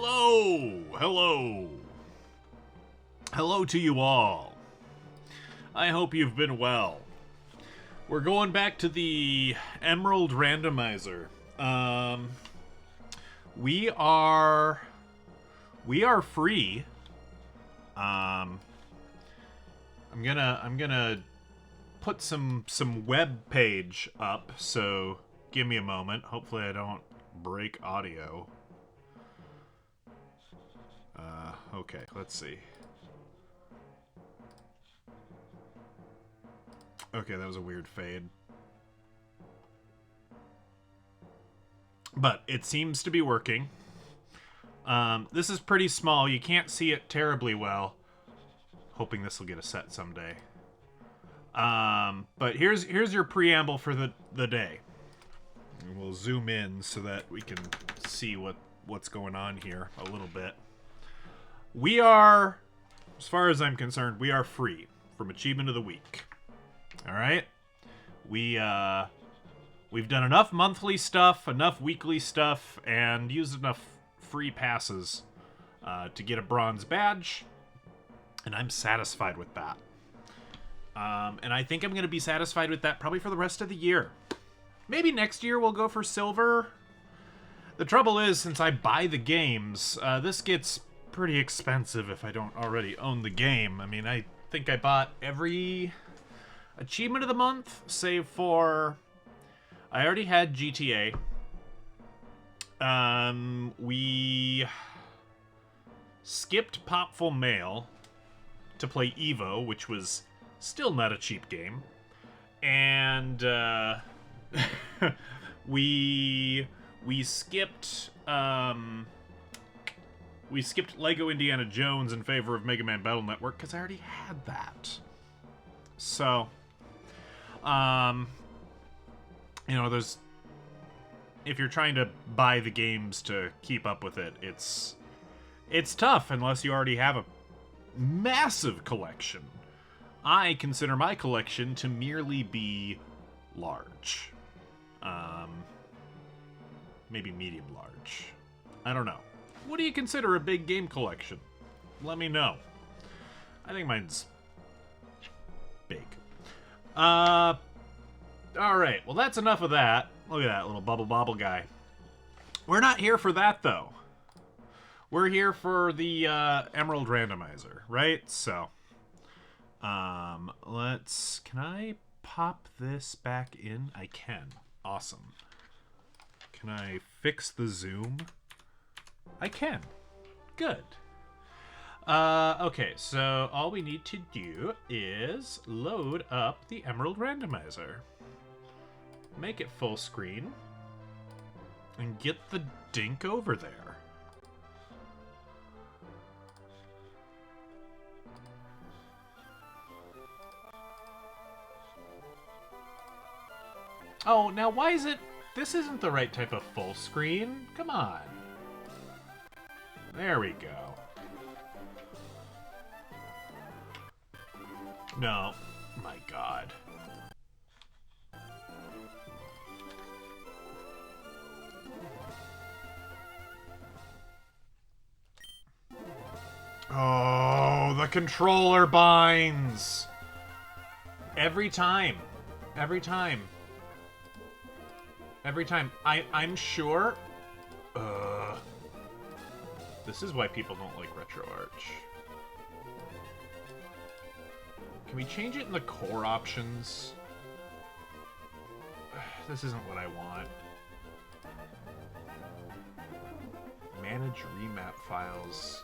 Hello! Hello! Hello to you all. I hope you've been well. We're going back to the Emerald Randomizer. We are free. I'm gonna put some web page up, so give me a moment. Hopefully I don't break audio. Okay, let's see. Okay, that was a weird fade. But it seems to be working. This is pretty small. You can't see it terribly well. Hoping this will get a set someday. But here's your preamble for the day. We'll zoom in so that we can see what's going on here a little bit. We are, as far as I'm concerned, we are free from Achievement of the Week. All right? We've done enough monthly stuff, enough weekly stuff, and used enough free passes to get a bronze badge, and I'm satisfied with that. And I think I'm going to be satisfied with that probably for the rest of the year. Maybe next year we'll go for silver. The trouble is, since I buy the games, this gets pretty expensive if I don't already own the game. I mean, I think I bought every achievement of the month, save for... I already had GTA. We skipped Popful Mail to play Evo, which was still not a cheap game. And we skipped Lego Indiana Jones in favor of Mega Man Battle Network because I already had that. So, you know, if you're trying to buy the games to keep up with it, it's tough unless you already have a massive collection. I consider my collection to merely be large. Maybe medium large. I don't know. What do you consider a big game collection? Let me know. I think mine's big. Alright, well that's enough of that. Look at that little bubble guy. We're not here for that, though. We're here for the Emerald Randomizer, right? So, can I pop this back in? I can. Awesome. Can I fix the zoom? I can. Good. Okay, so all we need to do is load up the Emerald Randomizer. Make it full screen. And get the dink over there. Oh, now why is it... This isn't the right type of full screen. Come on. There we go. No. My God. Oh, the controller binds. Every time. Every time. Every time. I'm sure... This is why people don't like RetroArch. Can we change it in the core options? This isn't what I want. Manage remap files.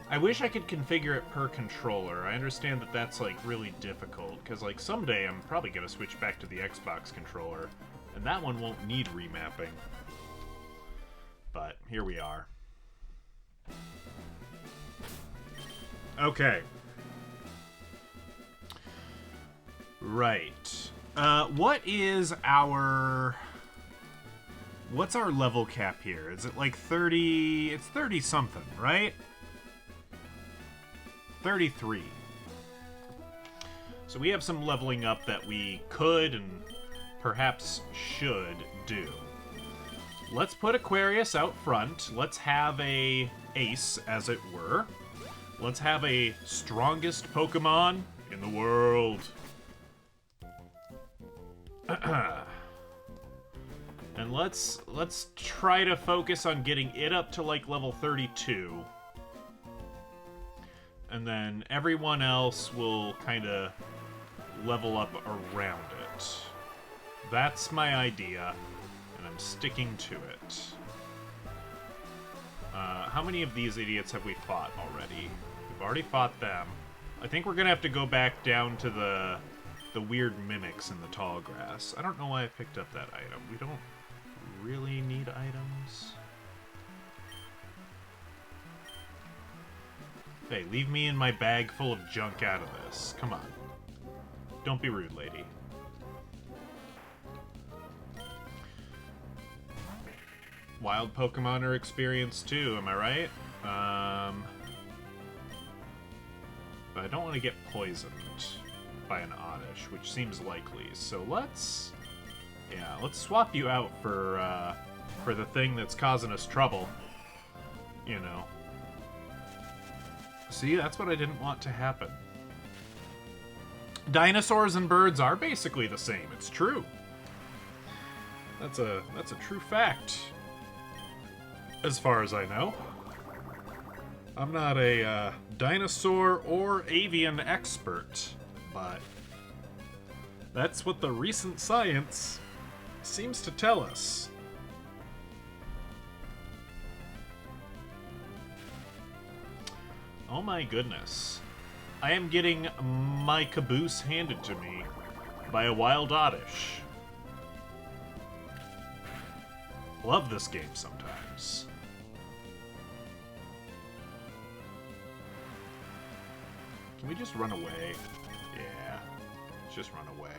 I wish I could configure it per controller. I understand that that's, like, really difficult, because, like, someday I'm probably going to switch back to the Xbox controller, and that one won't need remapping. But here we are. Okay. Right. What's our level cap here? Is it like 30? It's 30 something, right? 33. So we have some leveling up that we could and perhaps should do. Let's put Aquarius out front. Let's have a ace, as it were. Let's have a strongest Pokemon in the world. And let's try to focus on getting it up to like level 32. And then everyone else will kind of level up around it. That's my idea, and I'm sticking to it. How many of these idiots have we fought already? We've already fought them. I think we're gonna have to go back down to the weird mimics in the tall grass. I don't know why I picked up that item. We don't really need items. Hey, leave me in my bag full of junk out of this. Come on. Don't be rude, lady. Wild Pokemon are experienced too, am I right? But I don't want to get poisoned by an Oddish, which seems likely. So let's swap you out for the thing that's causing us trouble. You know. See, that's what I didn't want to happen. Dinosaurs and birds are basically the same. It's true. That's a true fact. As far as I know. I'm not a dinosaur or avian expert, but that's what the recent science seems to tell us. Oh my goodness. I am getting my caboose handed to me by a wild Oddish. Love this game sometimes. Can we just run away? Yeah, let's just run away.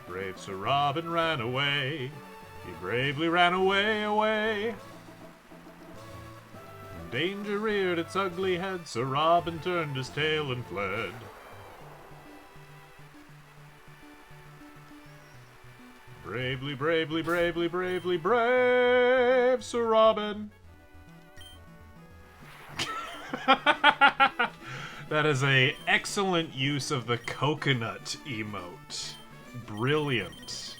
Brave Sir Robin ran away. He bravely ran away. Danger reared its ugly head, Sir Robin turned his tail and fled. Bravely, bravely, bravely, bravely, brave Sir Robin. That is an excellent use of the coconut emote. Brilliant.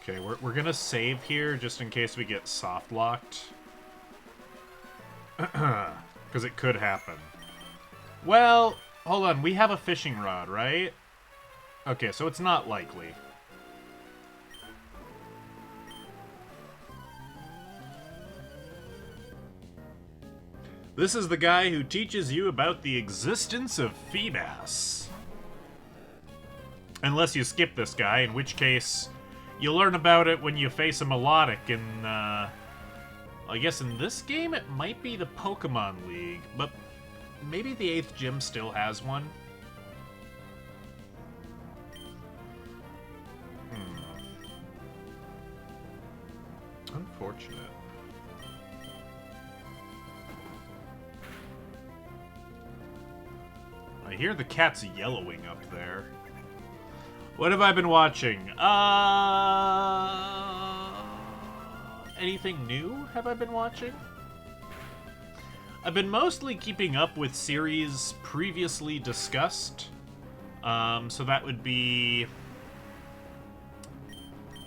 Okay, we're gonna save here just in case we get soft locked. Because it could happen. Well, hold on, we have a fishing rod, right? Okay, so it's not likely. This is the guy who teaches you about the existence of Feebas. Unless you skip this guy, in which case you'll learn about it when you face a melodic in, I guess in this game it might be the Pokemon League, but maybe the 8th gym still has one. Unfortunate. I hear the cat's yellowing up there. What have I been watching? Anything new have I been watching? I've been mostly keeping up with series previously discussed. So that would be...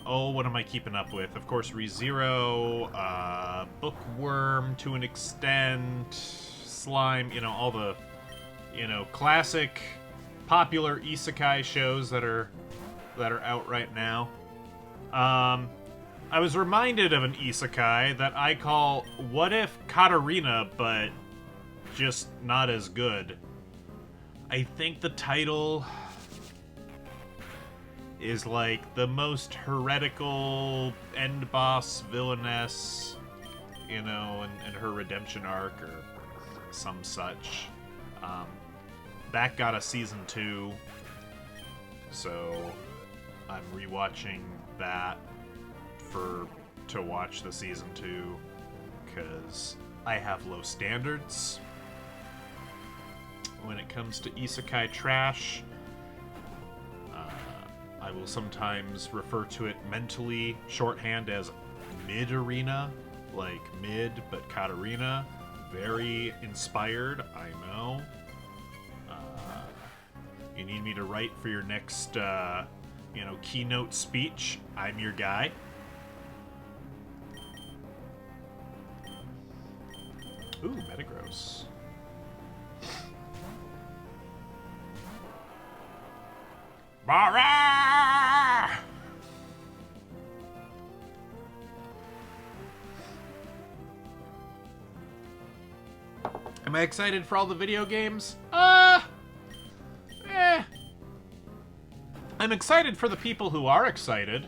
Oh, what am I keeping up with? Of course, ReZero, Bookworm to an extent, Slime, you know, all the, you know, classic, popular isekai shows that are out right now. I was reminded of an isekai that I call What If Katarina, but just not as good. I think the title is like the most heretical end boss villainess, you know, and her redemption arc or some such. That got a season 2, so I'm rewatching that to watch the season 2 because I have low standards when it comes to isekai trash. I will sometimes refer to it mentally shorthand as mid-arena, like mid but Katarina. Very inspired, I know. You need me to write for your next, keynote speech? I'm your guy. Ooh, Metagross. Barra! Am I excited for all the video games? I'm excited for the people who are excited.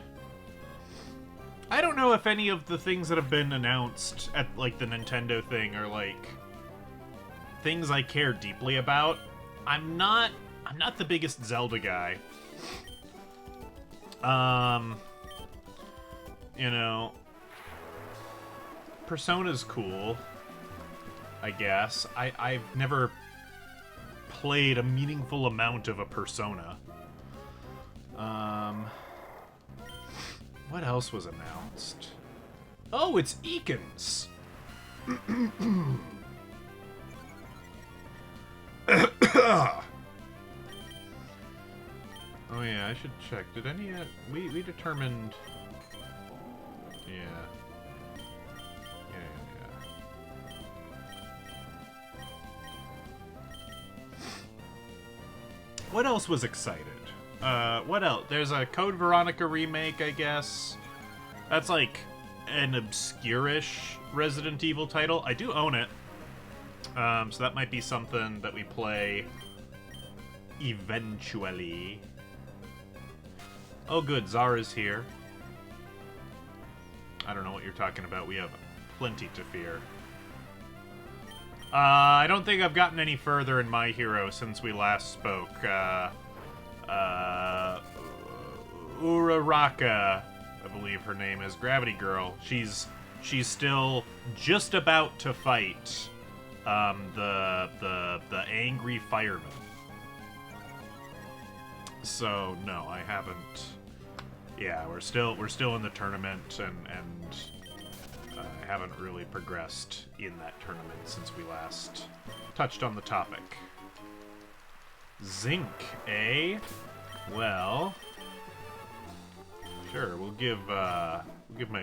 I don't know if any of the things that have been announced at, like, the Nintendo thing are, like, things I care deeply about. I'm not the biggest Zelda guy. Persona's cool, I guess. I've never played a meaningful amount of a Persona. What else was announced? Oh, it's Ekans! Oh yeah, I should check. Did any... we determined... Yeah. What else was excited? What else? There's a Code Veronica remake, I guess. That's like an obscure-ish Resident Evil title. I do own it. So that might be something that we play eventually. Oh good, Zara's here. I don't know what you're talking about. We have plenty to fear. I don't think I've gotten any further in My Hero since we last spoke. Uraraka, I believe her name is, Gravity Girl. She's still just about to fight the angry fireman. So no, I haven't. Yeah, we're still in the tournament, and I haven't really progressed in that tournament since we last touched on the topic. Zinc, eh? Well, sure. We'll give my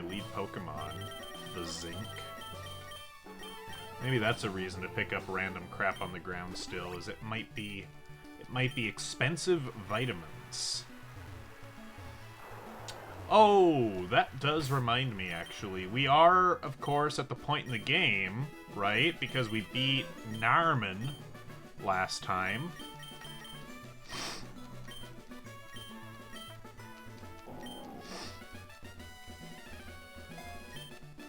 lead Pokemon the Zinc. Maybe that's a reason to pick up random crap on the ground still, is it might be expensive vitamins. Oh, that does remind me, actually. We are, of course, at the point in the game, right? Because we beat Narman last time.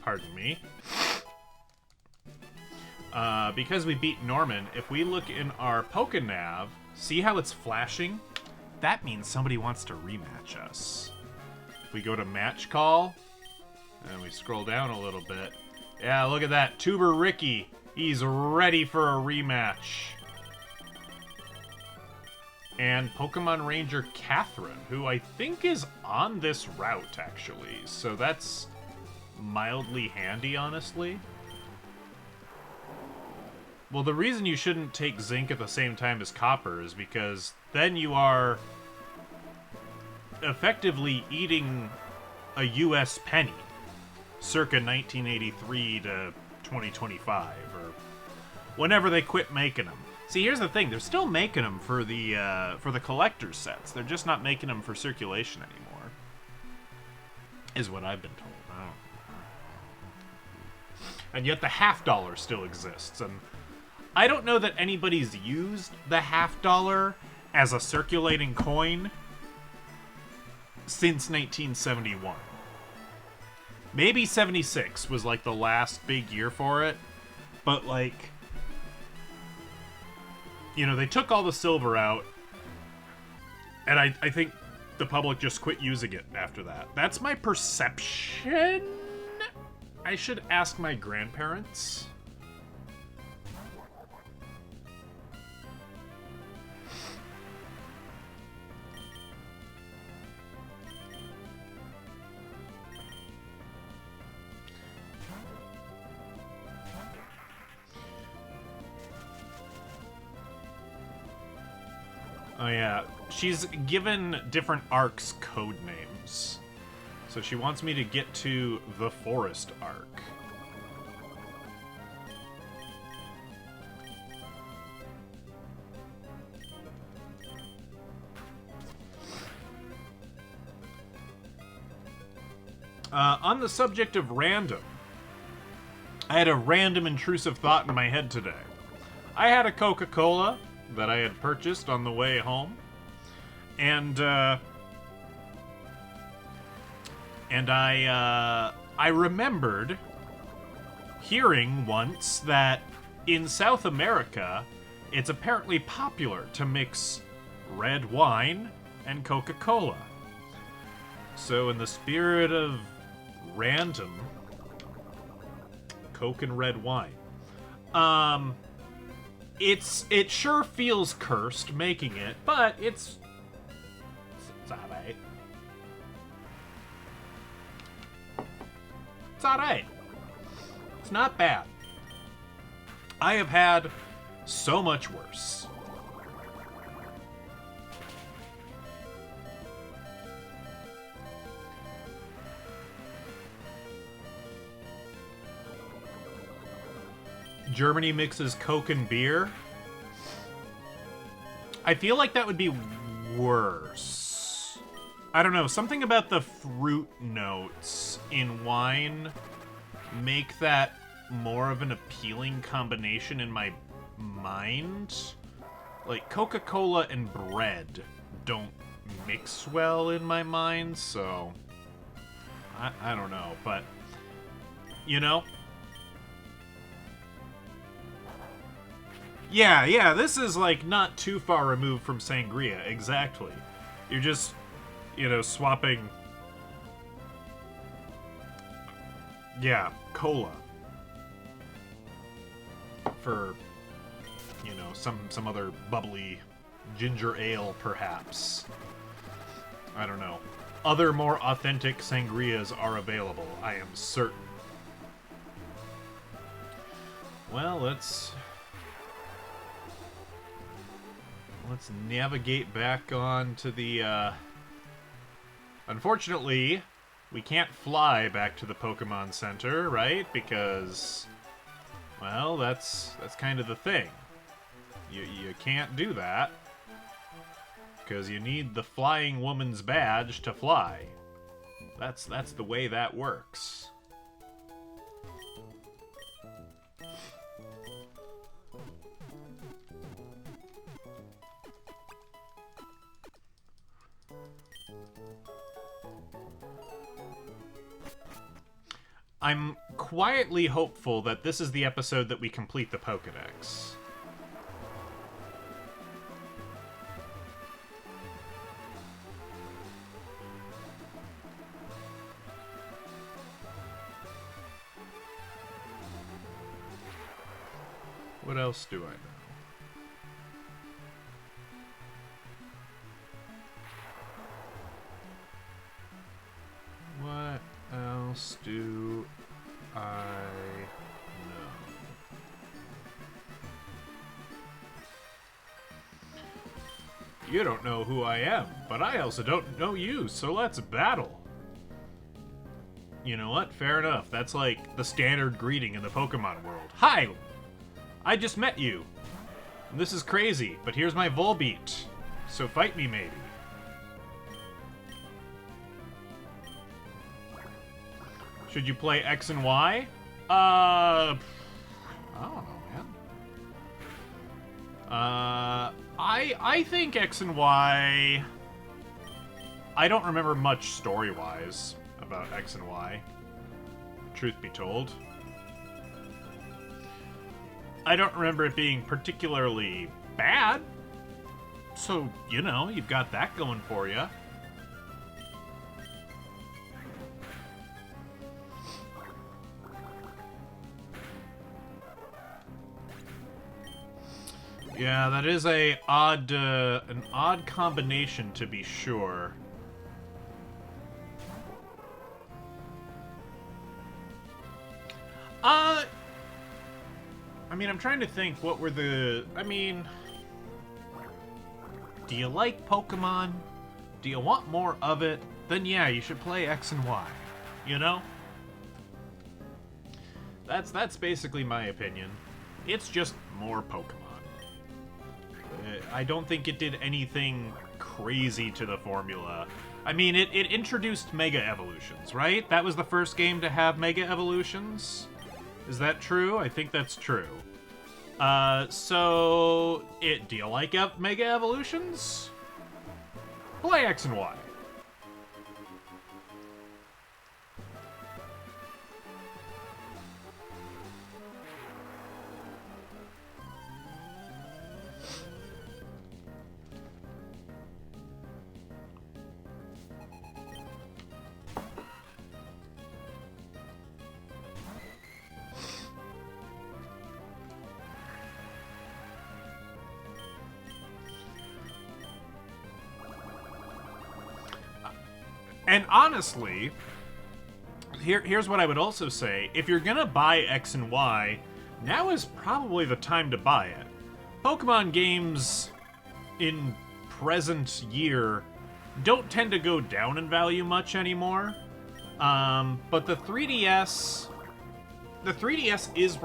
Pardon me. Because we beat Norman, if we look in our Pokenav, see how it's flashing? That means somebody wants to rematch us. If we go to match call, and we scroll down a little bit. Yeah, look at that. Tuber Ricky. He's ready for a rematch. And Pokemon Ranger Catherine, who I think is on this route, actually. So that's mildly handy, honestly. Well, the reason you shouldn't take Zinc at the same time as Copper is because then you are effectively eating a US penny circa 1983 to 2025, or whenever they quit making them. See, here's the thing. They're still making them for the collector's sets. They're just not making them for circulation anymore, is what I've been told. And yet the $50 still exists, and I don't know that anybody's used the $50 as a circulating coin since 1971. Maybe 76 was like the last big year for it, but like you know, they took all the silver out, and I think the public just quit using it after that. That's my perception. I should ask my grandparents. Oh yeah, she's given different arcs code names. So she wants me to get to the forest arc. On the subject of random, I had a random intrusive thought in my head today. I had a Coca-Cola that I had purchased on the way home, and I remembered hearing once that in South America, it's apparently popular to mix red wine and Coca-Cola. So in the spirit of random, Coke and red wine. It sure feels cursed making it, but it's alright. It's alright. It's not bad. I have had so much worse. Germany mixes Coke and beer. I feel like that would be worse. I don't know, something about the fruit notes in wine make that more of an appealing combination in my mind. Like, Coca-Cola and bread don't mix well in my mind, so I don't know, but you know? Yeah, this is, like, not too far removed from sangria, exactly. You're just, you know, swapping... Yeah, cola. For, you know, some other bubbly ginger ale, perhaps. I don't know. Other more authentic sangrias are available, I am certain. Well, let's navigate back on to the, Unfortunately, we can't fly back to the Pokemon Center, right? Because, well, that's kind of the thing. You can't do that. Because you need the Flying Woman's badge to fly. That's the way that works. I'm quietly hopeful that this is the episode that we complete the Pokédex. What else do I know? What else do I know? You don't know who I am, but I also don't know you, so let's battle. You know what? Fair enough. That's like the standard greeting in the Pokemon world. Hi! I just met you. This is crazy, but here's my Volbeat. So fight me, maybe. Should you play X and Y? I don't know, man. I think X and Y... I don't remember much story-wise about X and Y, truth be told. I don't remember it being particularly bad. So, you know, you've got that going for you. Yeah, that is an odd combination, to be sure. I mean, I'm trying to think what were the... I mean... Do you like Pokemon? Do you want more of it? Then yeah, you should play X and Y. You know? That's basically my opinion. It's just more Pokemon. I don't think it did anything crazy to the formula. I mean, it introduced Mega Evolutions, right? That was the first game to have Mega Evolutions? Is that true? I think that's true. So... do you like Mega Evolutions? Play X and Y. And honestly, here's what I would also say. If you're gonna buy X and Y, now is probably the time to buy it. Pokemon games in present year don't tend to go down in value much anymore. But the 3DS... The 3DS is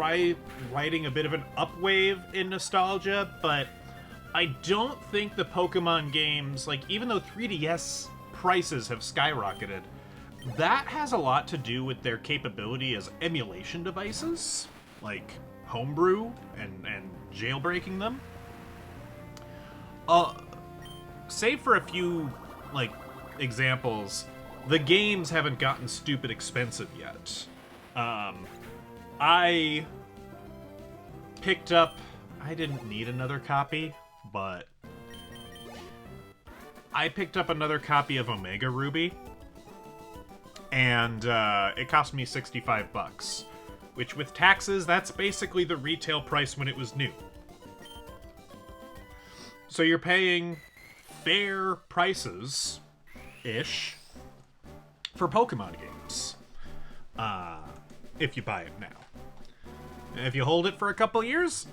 riding a bit of an upwave in nostalgia, but I don't think the Pokemon games, like, even though 3DS prices have skyrocketed, that has a lot to do with their capability as emulation devices, like homebrew and jailbreaking them. Save for a few, like, examples, the games haven't gotten stupid expensive yet. I picked up... I didn't need another copy, but I picked up another copy of Omega Ruby, and it cost me $65, which with taxes, that's basically the retail price when it was new. So you're paying fair prices-ish for Pokemon games, if you buy it now. And if you hold it for a couple years,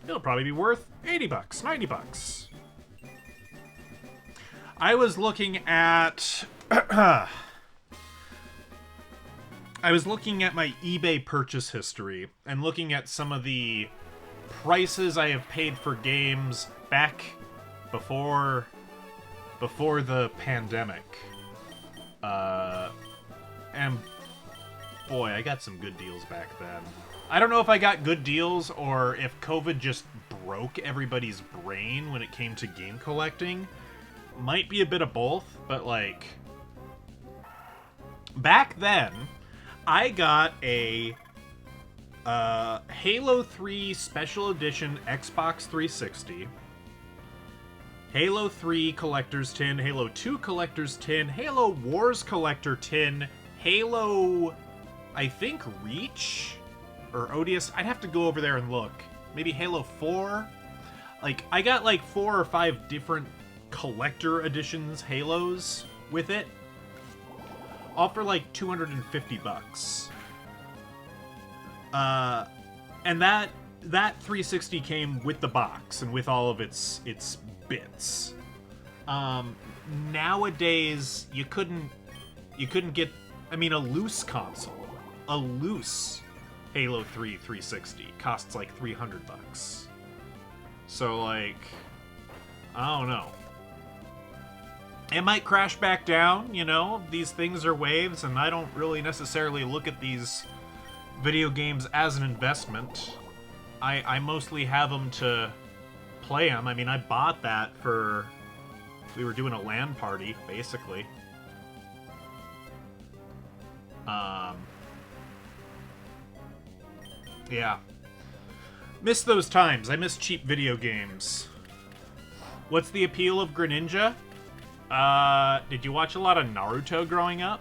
it'll probably be worth $80, $90. I was looking at... I was looking at my eBay purchase history and looking at some of the prices I have paid for games back before the pandemic. And boy, I got some good deals back then. I don't know if I got good deals or if COVID just broke everybody's brain when it came to game collecting. Might be a bit of both, but like... Back then, I got a Halo 3 Special Edition Xbox 360, Halo 3 Collector's Tin, Halo 2 Collector's Tin, Halo Wars Collector Tin, Halo, I think, Reach? Or ODS? I'd have to go over there and look. Maybe Halo 4? Like, I got like 4 or 5 different collector editions Halos with it. All for like $250. And that 360 came with the box and with all of its bits. Nowadays you couldn't get, I mean, a loose console, a loose Halo 3 360 costs like $300. So like, I don't know. It might crash back down, you know? These things are waves, and I don't really necessarily look at these video games as an investment. I mostly have them to play them. I mean, I bought that for... We were doing a LAN party, basically. Yeah. Miss those times. I miss cheap video games. What's the appeal of Greninja? Did you watch a lot of Naruto growing up?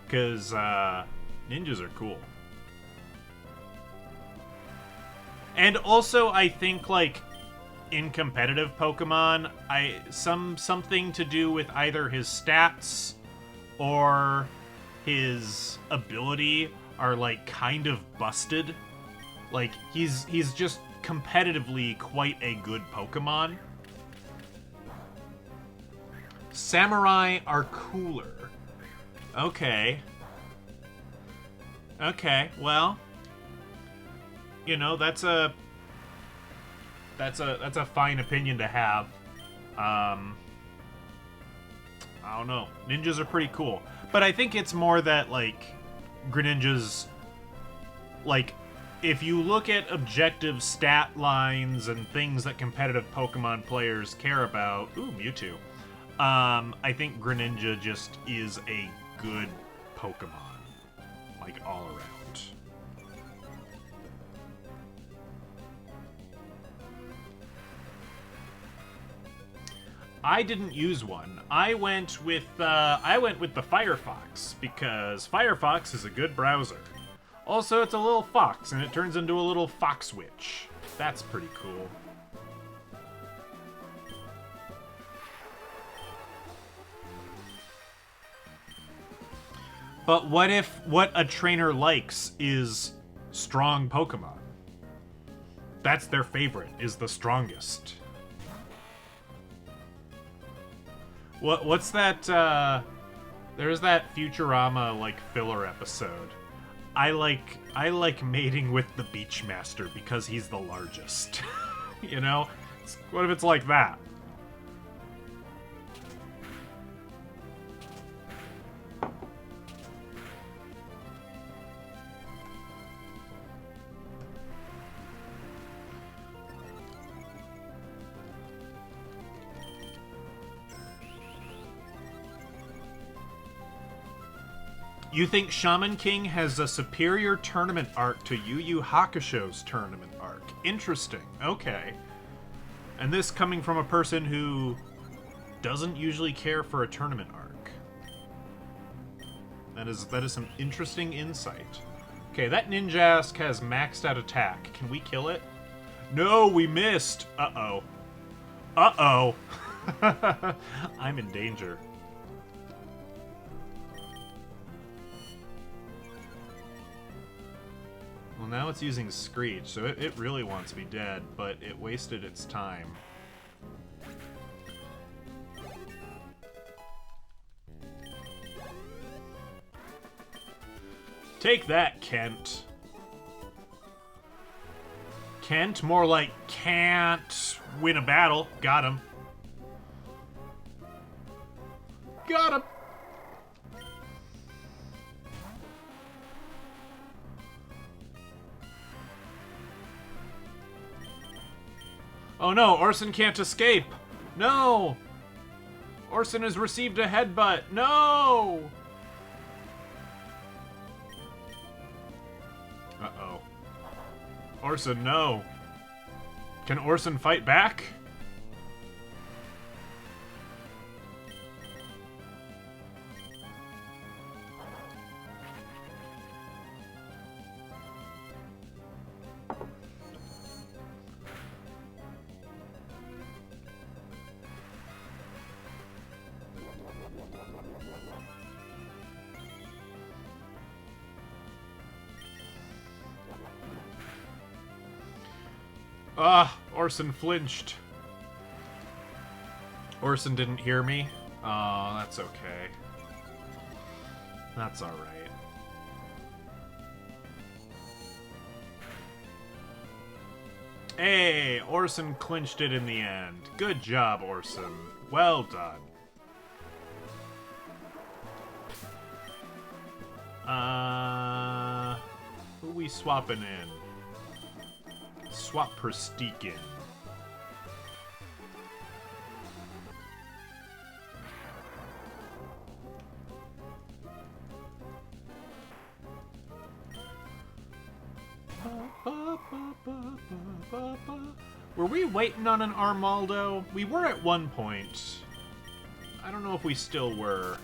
Because, ninjas are cool. And also, I think, like, in competitive Pokemon, something to do with either his stats or his ability are, like, kind of busted. Like, he's just competitively quite a good Pokemon. Samurai are cooler. Okay. Okay, well, you know, that's a fine opinion to have. I don't know. Ninjas are pretty cool. But I think it's more that, like, Greninja's, like, if you look at objective stat lines and things that competitive Pokemon players care about, ooh, Mewtwo, I think Greninja just is a good Pokemon, like, all around. I didn't use one. I went with the Firefox because Firefox is a good browser. Also, it's a little fox, and it turns into a little fox witch. That's pretty cool. But what if what a trainer likes is strong Pokemon? That's their favorite, is the strongest. What's that, there's that Futurama, like, filler episode. I like mating with the Beachmaster because he's the largest. You know? What if it's like that? You think Shaman King has a superior tournament arc to Yu Yu Hakusho's tournament arc? Interesting. Okay. And this coming from a person who doesn't usually care for a tournament arc. That is some interesting insight. Okay, that Ninjask has maxed out attack. Can we kill it? No, we missed. Uh-oh. Uh-oh. I'm in danger. Well, now it's using Screech, so it really wants me dead, but it wasted its time. Take that, Kent. Kent, more like can't win a battle. Got him. Got him. Oh no, Orson can't escape! No! Orson has received a headbutt! No! Uh-oh. Orson, no. Can Orson fight back? Ah, Orson flinched. Orson didn't hear me? Oh, that's okay. That's alright. Hey, Orson clinched it in the end. Good job, Orson. Well done. Who we swapping in? Swap Perstekin. Were we waiting on an Armaldo? We were at one point. I don't know if we still were.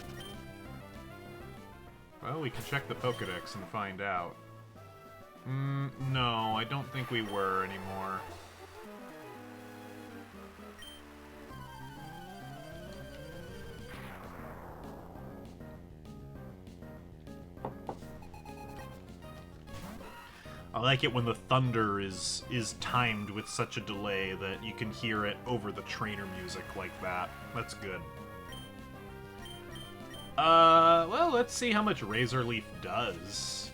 Well, we can check the Pokedex and find out. No, I don't think we were anymore. I like it when the thunder is timed with such a delay that you can hear it over the trainer music like that. That's good. Well, let's see how much Razor Leaf does.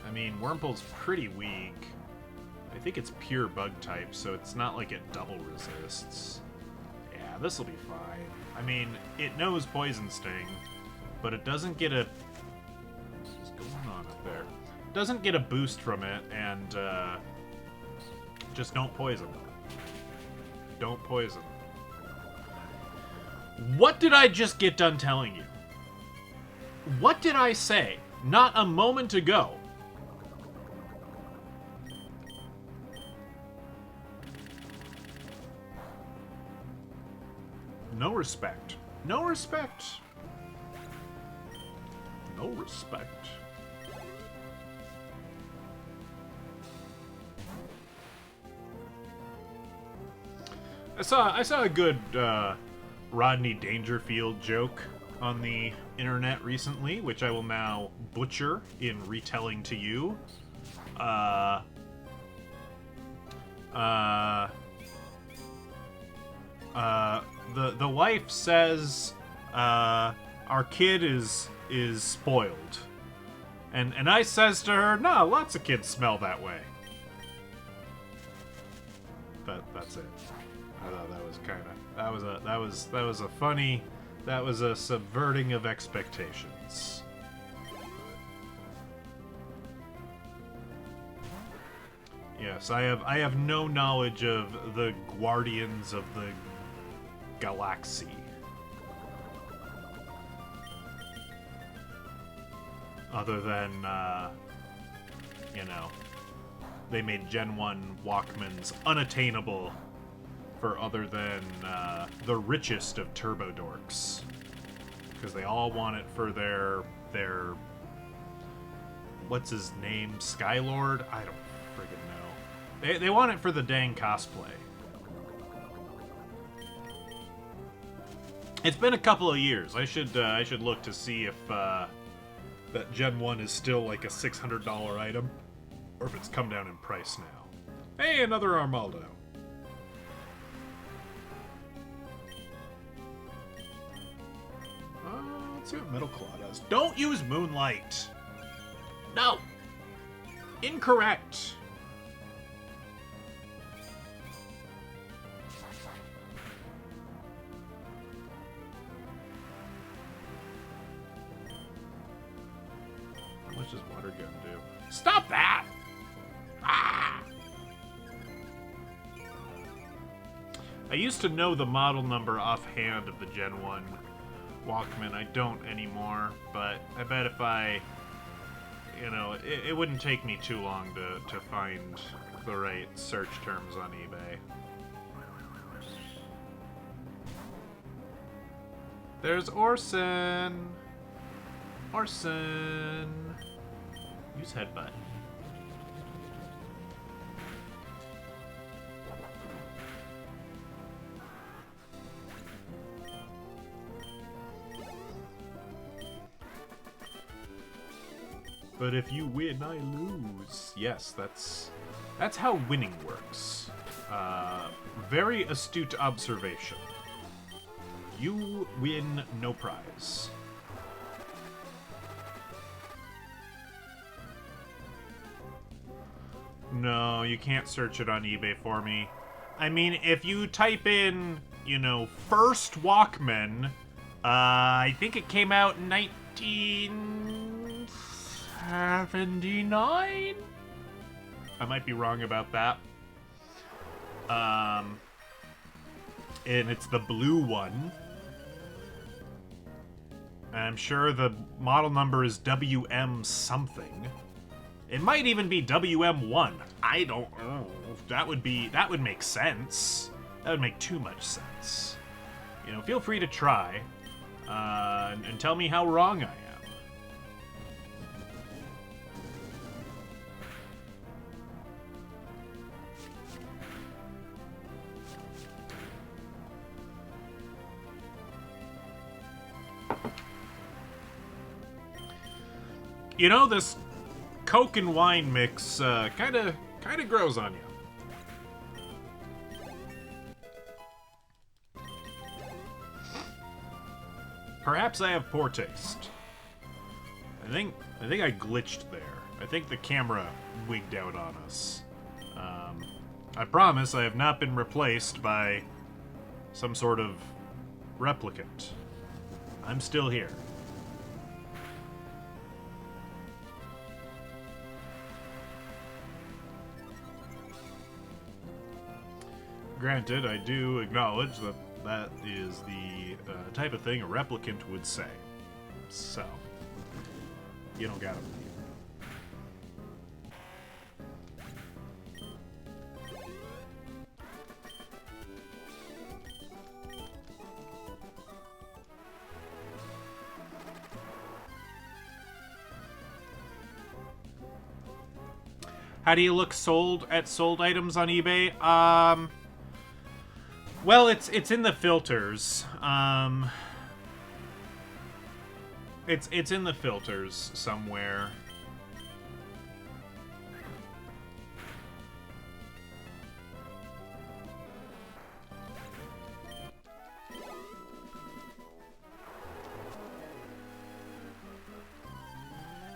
I mean, Wurmple's pretty weak. I think it's pure bug type, so it's not like it double resists. Yeah, this'll be fine. I mean, it knows Poison Sting, but it doesn't get a... What's going on up there? Doesn't get a boost from it, and just don't poison. Don't poison. What did I just get done telling you? What did I say not a moment ago? No respect. No respect. No respect. I saw a good Rodney Dangerfield joke on the internet recently, which I will now butcher in retelling to you. The wife says, our kid is spoiled. And I says to her, no, lots of kids smell that way. That's it. I thought that was kind of that was a funny, that was a subverting of expectations. Yes, I have no knowledge of the Guardians of the Galaxy. Other than, you know, they made Gen 1 Walkmans unattainable for other than the richest of turbo dorks. Because they all want it for their what's his name? Skylord? I don't friggin' know. They want it for the dang cosplay. It's been a couple of years. I should look to see if that Gen 1 is still like a $600 item, or if it's come down in price now. Hey, another Armaldo. Let's see what Metal Claw does. Don't use Moonlight! No! Incorrect! How much does Water Gun do? Stop that! Ah! I used to know the model number offhand of the Gen 1 Walkman. I don't anymore, but I bet if I, you know, it wouldn't take me too long to find the right search terms on eBay. There's Orson! Orson! Use Headbutt. But if you win, I lose. Yes, that's how winning works. Very astute observation. You win no prize. No, you can't search it on eBay for me. I mean, if you type in, you know, first Walkman, I think it came out in 1979? I might be wrong about that. And it's the blue one. I'm sure the model number is WM something. It might even be WM1. I don't know. That would make sense. That would make too much sense. You know, feel free to try, and tell me how wrong I am. You know, this Coke and wine mix kind of grows on you. Perhaps I have poor taste. I think I glitched there. I think the camera wigged out on us. I promise I have not been replaced by some sort of replicant. I'm still here. Granted, I do acknowledge that that is the type of thing a replicant would say. So, you don't gotta believe it. How do you look sold items on eBay? Well, it's in the filters. It's in the filters somewhere.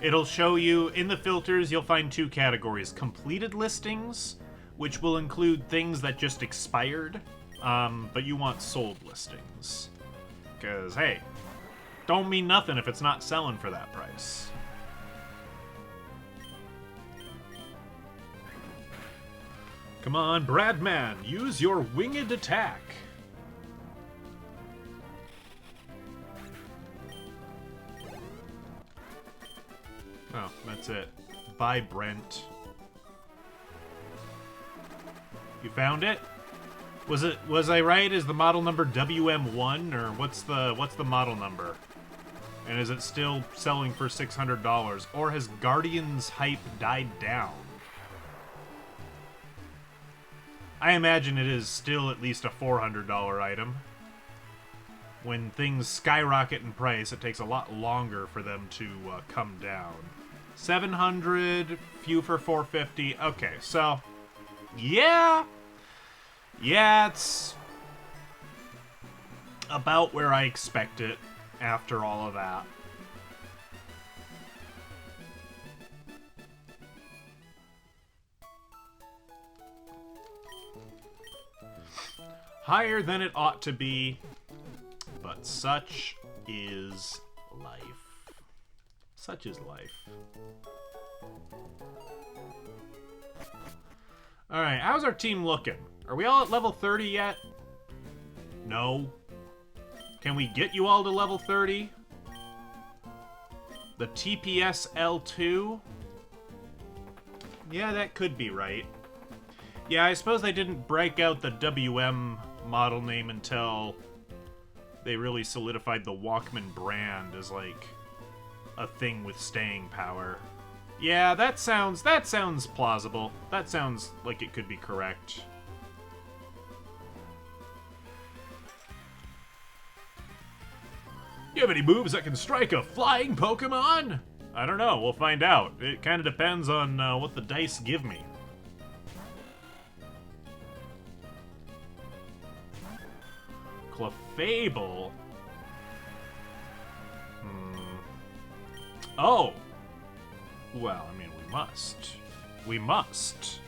It'll show you in the filters. You'll find two categories: completed listings, which will include things that just expired. But you want sold listings. Because, hey, don't mean nothing if it's not selling for that price. Come on, Bradman, use your winged attack. Oh, that's it. Bye, Brent. You found it? Was I right? Is the model number WM1, or what's the model number? And is it still selling for $600, or has Guardian's hype died down? I imagine it is still at least a $400 item. When things skyrocket in price, it takes a lot longer for them to come down. 700, few for 450. Okay, so yeah. Yeah, it's about where I expect it after all of that. Higher than it ought to be, but such is life. Such is life. Alright, how's our team looking? Are we all at level 30 yet? No. Can we get you all to level 30? The TPS L2? Yeah, that could be right. Yeah, I suppose they didn't break out the WM model name until they really solidified the Walkman brand as, like, a thing with staying power. Yeah, that sounds plausible. That sounds like it could be correct. You have any moves that can strike a flying Pokemon? I don't know. We'll find out. It kind of depends on what the dice give me. Clefable? Oh! Well, I mean, we must. We must.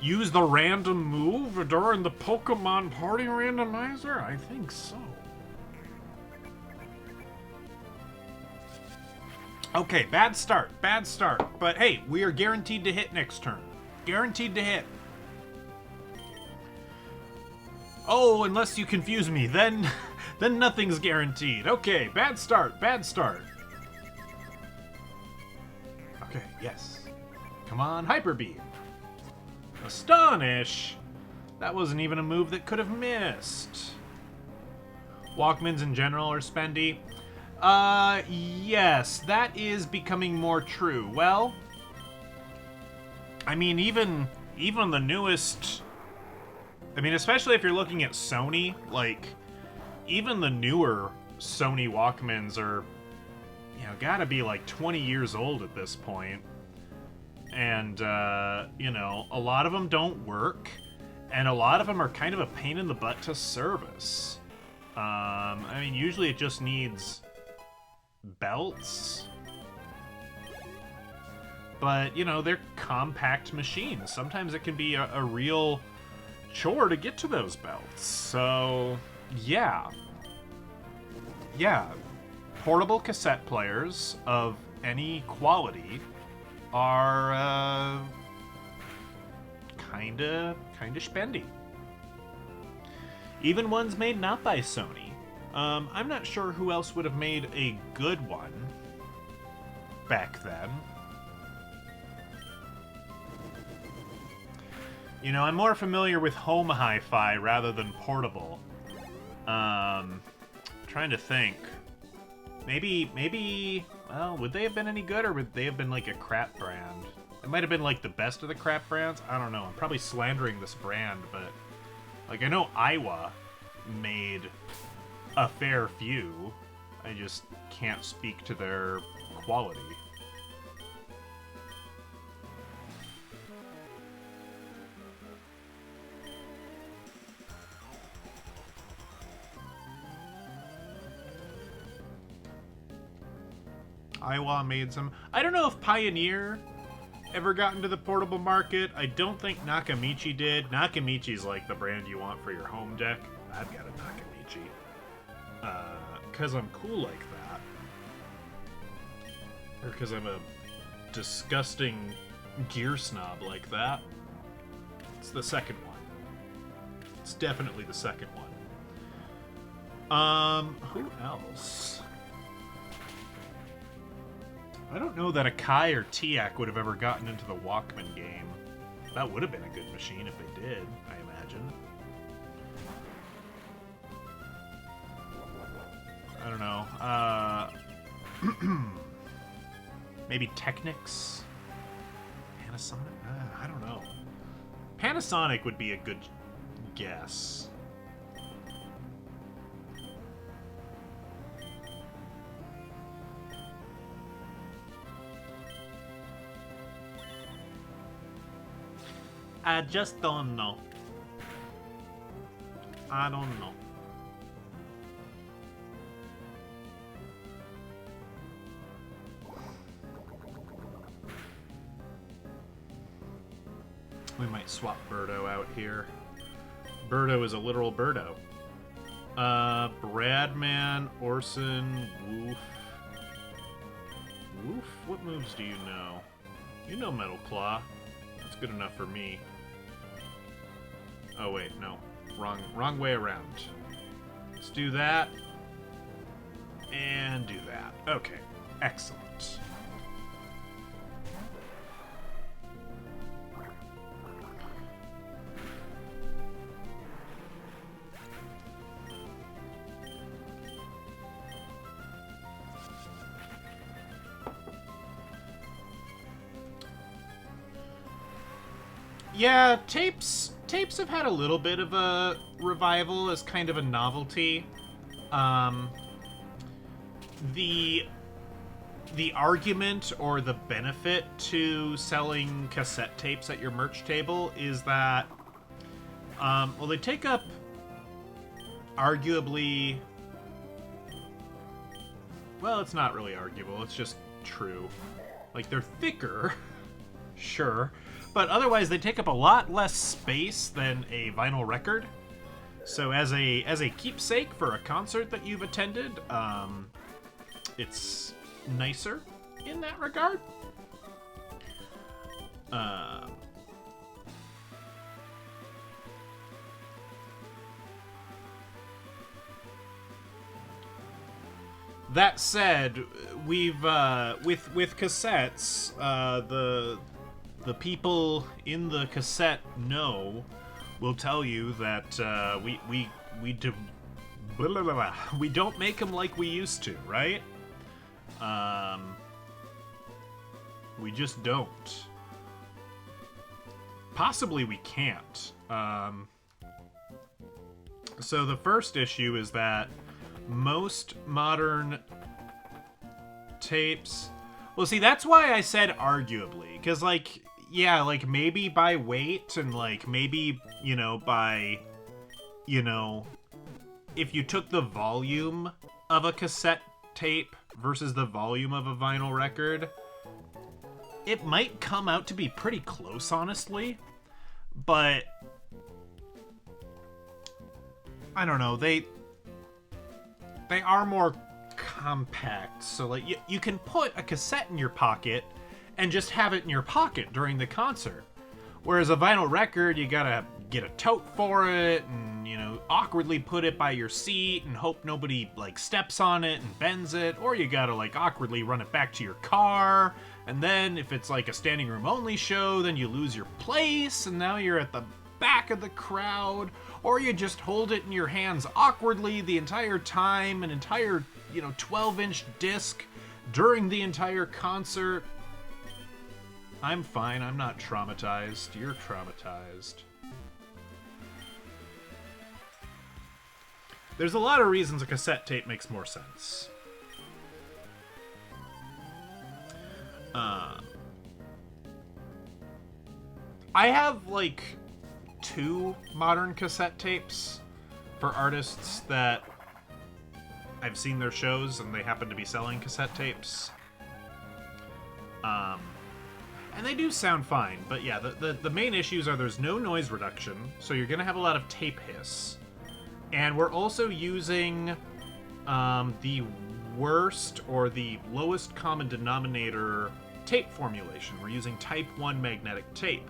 Use the random move during the Pokemon Party Randomizer? I think so. Okay, bad start, but hey, we are guaranteed to hit next turn. Guaranteed to hit. Oh, unless you confuse me, then nothing's guaranteed. Okay, bad start. Okay, yes. Come on, Hyper Beam. Astonish! That wasn't even a move that could have missed. Walkmans in general are spendy. Yes, that is becoming more true. Well, I mean, even the newest... I mean, especially if you're looking at Sony, like, even the newer Sony Walkmans are, you know, gotta be like 20 years old at this point. And, you know, a lot of them don't work, and a lot of them are kind of a pain in the butt to service. I mean, usually it just needs belts. But, you know, they're compact machines. Sometimes it can be a real chore to get to those belts. So, yeah. Yeah. Portable cassette players of any quality are, kinda spendy. Even ones made not by Sony. I'm not sure who else would have made a good one back then. You know, I'm more familiar with home hi-fi rather than portable. Trying to think. Maybe, well, would they have been any good, or would they have been like a crap brand? It might have been like the best of the crap brands. I don't know. I'm probably slandering this brand, but like, I know Iowa made a fair few. I just can't speak to their quality. Iowa made some. I don't know if Pioneer ever got into the portable market. I don't think Nakamichi did. Nakamichi's like the brand you want for your home deck. I've got a Nakamichi. Because I'm cool like that. Or because I'm a disgusting gear snob like that. It's the second one. It's definitely the second one. Who else? I don't know that Akai or Tiak would have ever gotten into the Walkman game. That would have been a good machine if they did, I imagine. I don't know. Maybe Technics? Panasonic? I don't know. Panasonic would be a good guess. I just don't know. I don't know. We might swap Birdo out here. Birdo is a literal Birdo. Bradman, Orson, Woof. Woof? What moves do you know? You know Metal Claw. That's good enough for me. Oh wait, no. Wrong way around. Let's do that. And do that. Okay. Excellent. Yeah, tapes have had a little bit of a revival as kind of a novelty. The argument or the benefit to selling cassette tapes at your merch table is that, well, they take up arguably... Well, it's not really arguable, it's just true. Like, they're thicker, sure, but otherwise they take up a lot less space than a vinyl record. So as a keepsake for a concert that you've attended, it's nicer in that regard. That said, we've with cassettes, the people in the cassette know will tell you that we don't make them like we used to, right? We just don't. Possibly we can't. So the first issue is that most modern tapes... Well, see, that's why I said arguably. Because, like, yeah, like, maybe by weight and, like, maybe, you know, by, you know, if you took the volume of a cassette tape versus the volume of a vinyl record, it might come out to be pretty close, honestly. But I don't know, they are more compact, so like you can put a cassette in your pocket and just have it in your pocket during the concert, whereas a vinyl record you gotta get a tote for it and, you know, awkwardly put it by your seat and hope nobody like steps on it and bends it, or you gotta like awkwardly run it back to your car, and then if it's like a standing room only show, then you lose your place and now you're at the back of the crowd, or you just hold it in your hands awkwardly the entire time, an entire, you know, 12-inch disc during the entire concert. I'm fine, I'm not traumatized. You're traumatized. There's a lot of reasons a cassette tape makes more sense. I have, like, 2 modern cassette tapes for artists that I've seen their shows and they happen to be selling cassette tapes. And they do sound fine, but yeah, the main issues are there's no noise reduction, so you're gonna have a lot of tape hiss. And we're also using the worst or the lowest common denominator tape formulation. We're using type 1 magnetic tape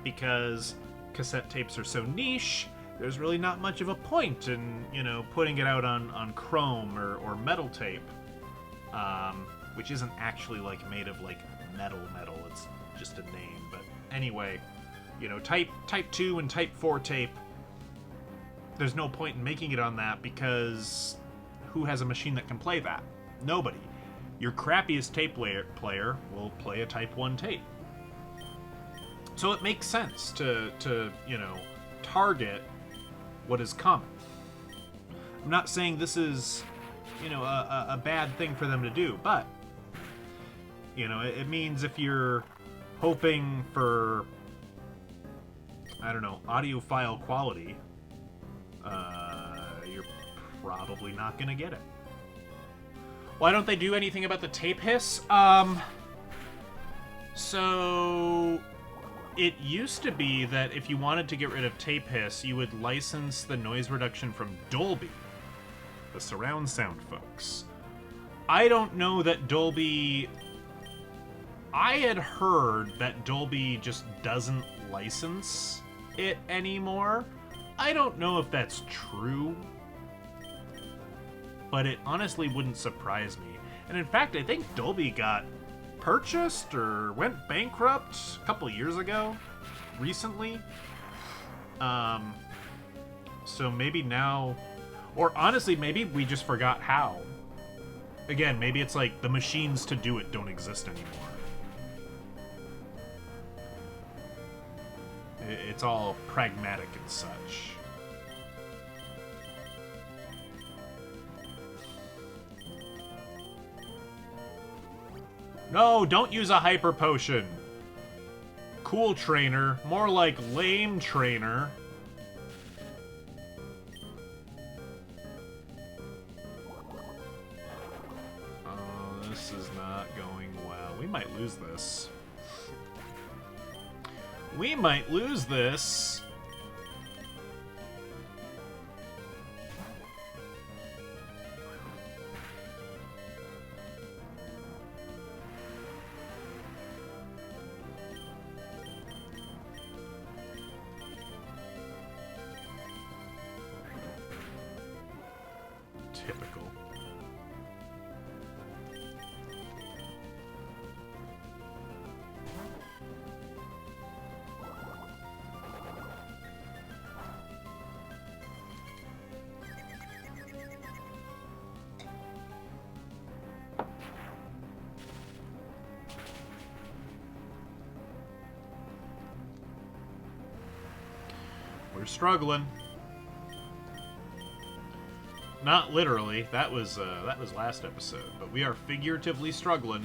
because cassette tapes are so niche, there's really not much of a point in, you know, putting it out on chrome or metal tape, which isn't actually like made of like metal, it's just a name. But anyway, you know, type 2 and type 4 tape, there's no point in making it on that because who has a machine that can play that? Nobody. Your crappiest tape player will play a type 1 tape. So it makes sense to you know, target what is common. I'm not saying this is, you know, a bad thing for them to do, but, you know, it means if you're hoping for, I don't know, audiophile quality, you're probably not gonna get it. Why don't they do anything about the tape hiss? So it used to be that if you wanted to get rid of tape hiss, you would license the noise reduction from Dolby, the surround sound folks. I don't know that Dolby... I had heard that Dolby just doesn't license it anymore. I don't know if that's true, but it honestly wouldn't surprise me. And in fact, I think Dolby got purchased or went bankrupt a couple years ago, recently. So maybe now, or honestly, maybe we just forgot how. Again, maybe it's like the machines to do it don't exist anymore. It's all pragmatic and such. No, don't use a hyper potion. Cool trainer, more like lame trainer. Oh, this is not going well. We might lose this. We might lose this. Typical. We're struggling. Not literally. That was last episode, but we are figuratively struggling.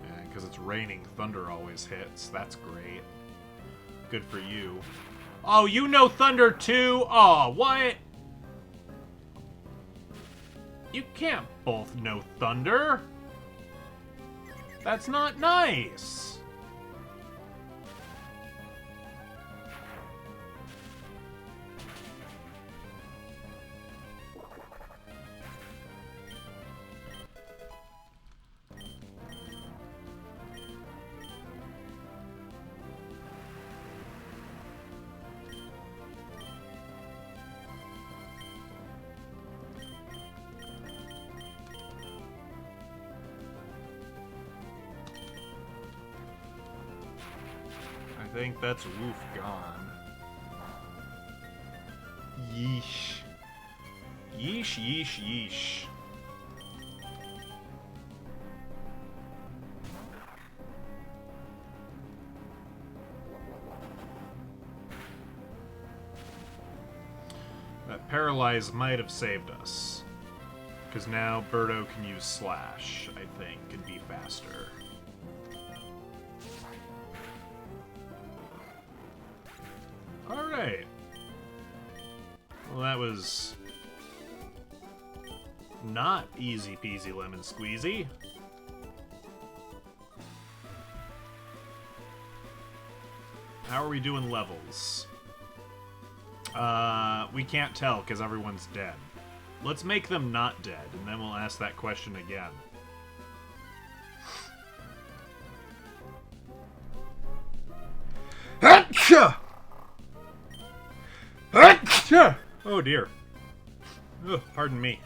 And because it's raining, thunder always hits. That's great. Good for you. Oh, you know thunder too? Oh, what? You can't both know thunder. That's not nice. I think that's Woof gone. Yeesh. Yeesh, yeesh, yeesh. That paralyze might have saved us. Because now Birdo can use Slash, I think, and be faster. Alright. Well, that was not easy peasy lemon squeezy. How are we doing levels? We can't tell because everyone's dead. Let's make them not dead, and then we'll ask that question again. Achoo! Achoo! Oh dear. Ugh, pardon me.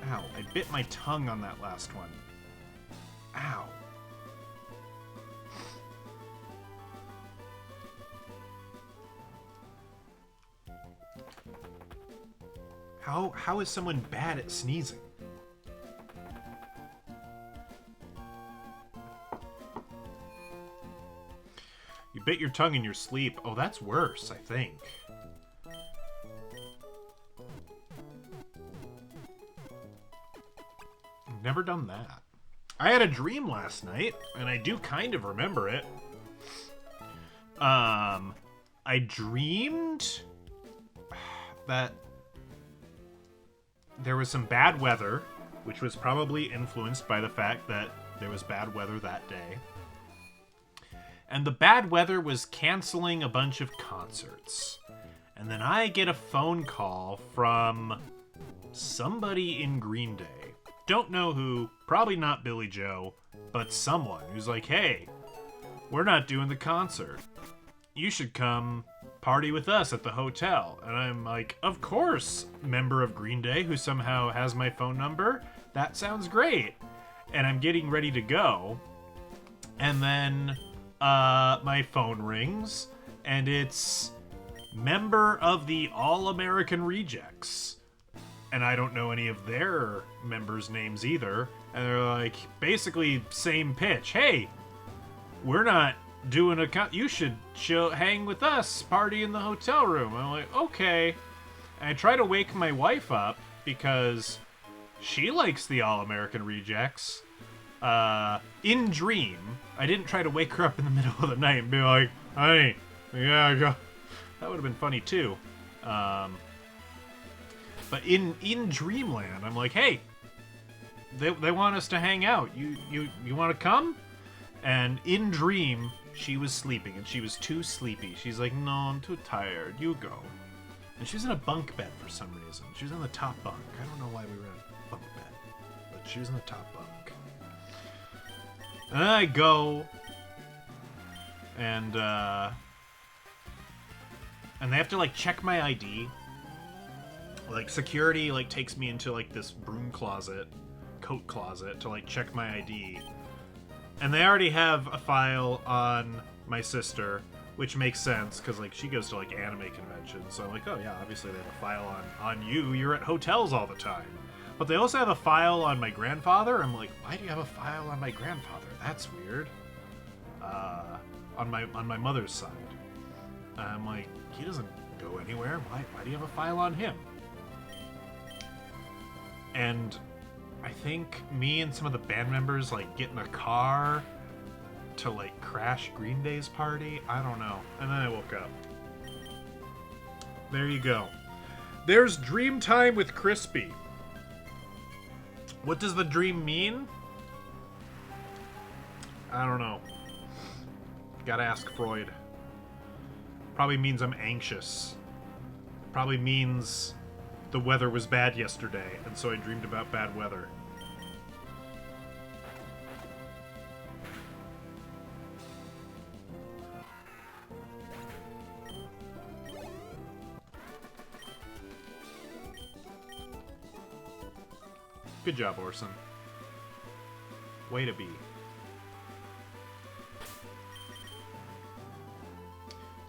Ow, I bit my tongue on that last one. Ow. How is someone bad at sneezing? You bit your tongue in your sleep. Oh, that's worse, I think. I've never done that. I had a dream last night, and I do kind of remember it. I dreamed that there was some bad weather, which was probably influenced by the fact that there was bad weather that day. And the bad weather was canceling a bunch of concerts. And then I get a phone call from somebody in Green Day. Don't know who, probably not Billy Joe, but someone who's like, hey, we're not doing the concert. You should come party with us at the hotel. And I'm like, of course, member of Green Day who somehow has my phone number. That sounds great. And I'm getting ready to go. And then my phone rings, and it's member of the All-American Rejects. And I don't know any of their members' names either. And they're like, basically, same pitch. Hey, we're not doing a you should hang with us, party in the hotel room. I'm like, okay. And I try to wake my wife up because she likes the All-American Rejects. In dream, I didn't try to wake her up in the middle of the night and be like, honey, we gotta go. That would have been funny too. But in dreamland, I'm like, hey, they want us to hang out. You want to come? And in dream, she was sleeping, and she was too sleepy. She's like, no, I'm too tired. You go. And she was in a bunk bed for some reason. She was in the top bunk. I don't know why we were in a bunk bed, but she was in the top bunk. And then I go, and they have to, like, check my ID. Like, security, like, takes me into, like, this broom closet, coat closet, to, like, check my ID. And they already have a file on my sister, which makes sense, because, like, she goes to, like, anime conventions. So I'm like, oh, yeah, obviously they have a file on you. You're at hotels all the time. But they also have a file on my grandfather. I'm like, why do you have a file on my grandfather? That's weird. on my mother's side. And I'm like, he doesn't go anywhere. Why do you have a file on him? And I think me and some of the band members like get in a car to like crash Green Day's party. I don't know. And then I woke up. There you go. There's Dream Time with Crispy. What does the dream mean? I don't know. Gotta ask Freud. Probably means I'm anxious. Probably means the weather was bad yesterday, and so I dreamed about bad weather. Good job, Orson. Way to be.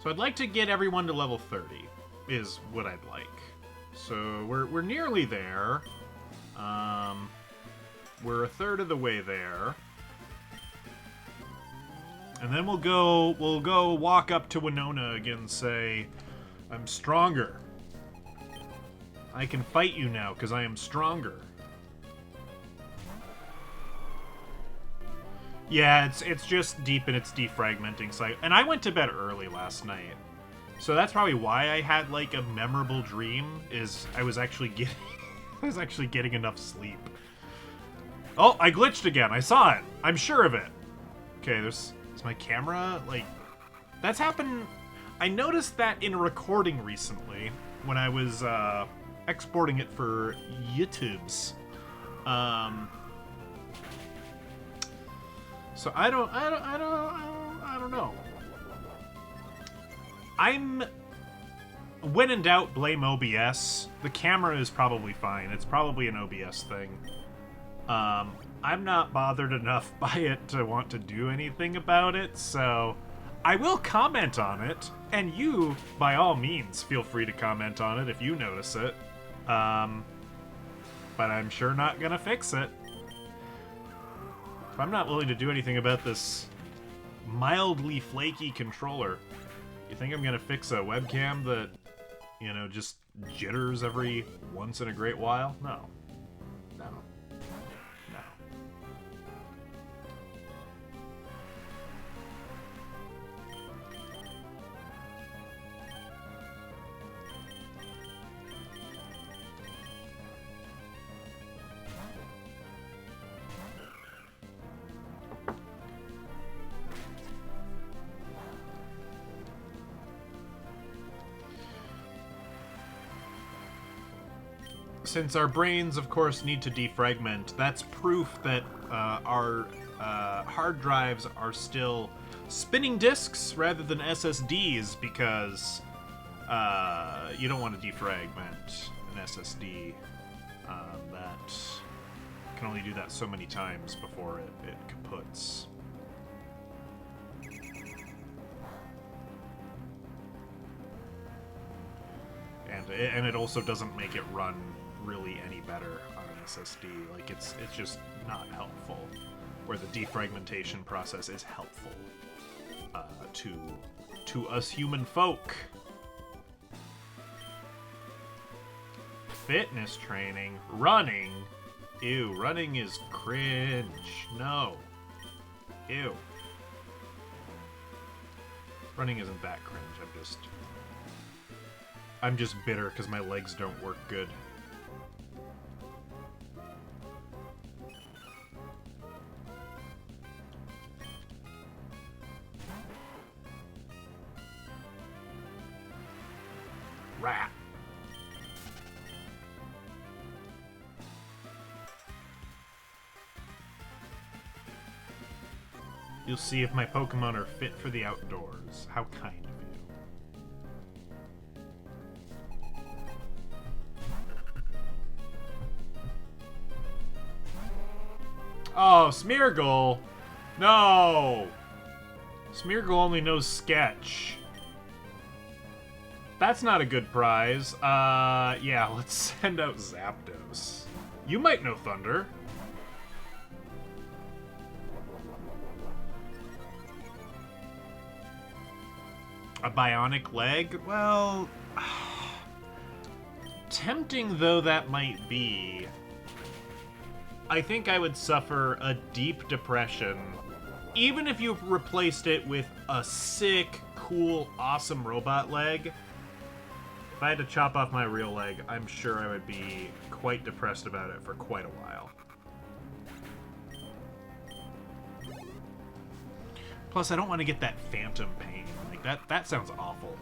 So I'd like to get everyone to level 30, is what I'd like. So we're nearly there. We're a third of the way there. And then we'll go walk up to Winona again and say, I'm stronger. I can fight you now because I am stronger. Yeah, it's just deep in its defragmenting cycle. And I went to bed early last night. So that's probably why I had like a memorable dream, is I was actually getting enough sleep. Oh, I glitched again. I saw it. I'm sure of it. Okay, is my camera like, that's happened. I noticed that in a recording recently when I was exporting it for YouTube's. So I don't know. When in doubt, blame OBS. The camera is probably fine. It's probably an OBS thing. I'm not bothered enough by it to want to do anything about it, so I will comment on it, and you, by all means, feel free to comment on it if you notice it. But I'm sure not gonna fix it. If I'm not willing to do anything about this mildly flaky controller, you think I'm gonna fix a webcam that, you know, just jitters every once in a great while? No. No. No. Since our brains, of course, need to defragment, that's proof that our hard drives are still spinning disks rather than SSDs, because you don't want to defragment an SSD. That can only do that so many times before it kaputs. And it also doesn't make it run really any better on an SSD. Like, it's just not helpful, where the defragmentation process is helpful to us human folk. Fitness training, running. Ew, running is cringe. No. Ew. Running isn't that cringe. I'm just bitter because my legs don't work good. Rat. You'll see if my Pokemon are fit for the outdoors. How kind of you. Oh, Smeargle! No! Smeargle only knows Sketch. That's not a good prize. Yeah, let's send out Zapdos. You might know Thunder. A bionic leg? Well, tempting though that might be, I think I would suffer a deep depression, even if you replaced it with a sick, cool, awesome robot leg. If I had to chop off my real leg, I'm sure I would be quite depressed about it for quite a while. Plus, I don't want to get that phantom pain. Like, that sounds awful.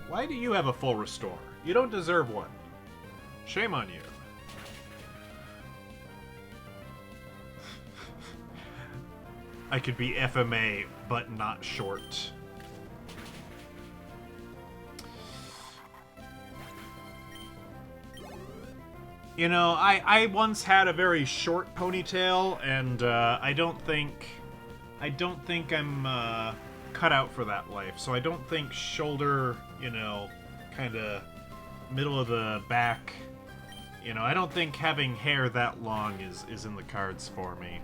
Why do you have a full restore? You don't deserve one. Shame on you. I could be FMA, but not short. You know, I once had a very short ponytail, and I don't think I'm cut out for that life. So I don't think shoulder, you know, kind of middle of the back, you know, I don't think having hair that long is in the cards for me.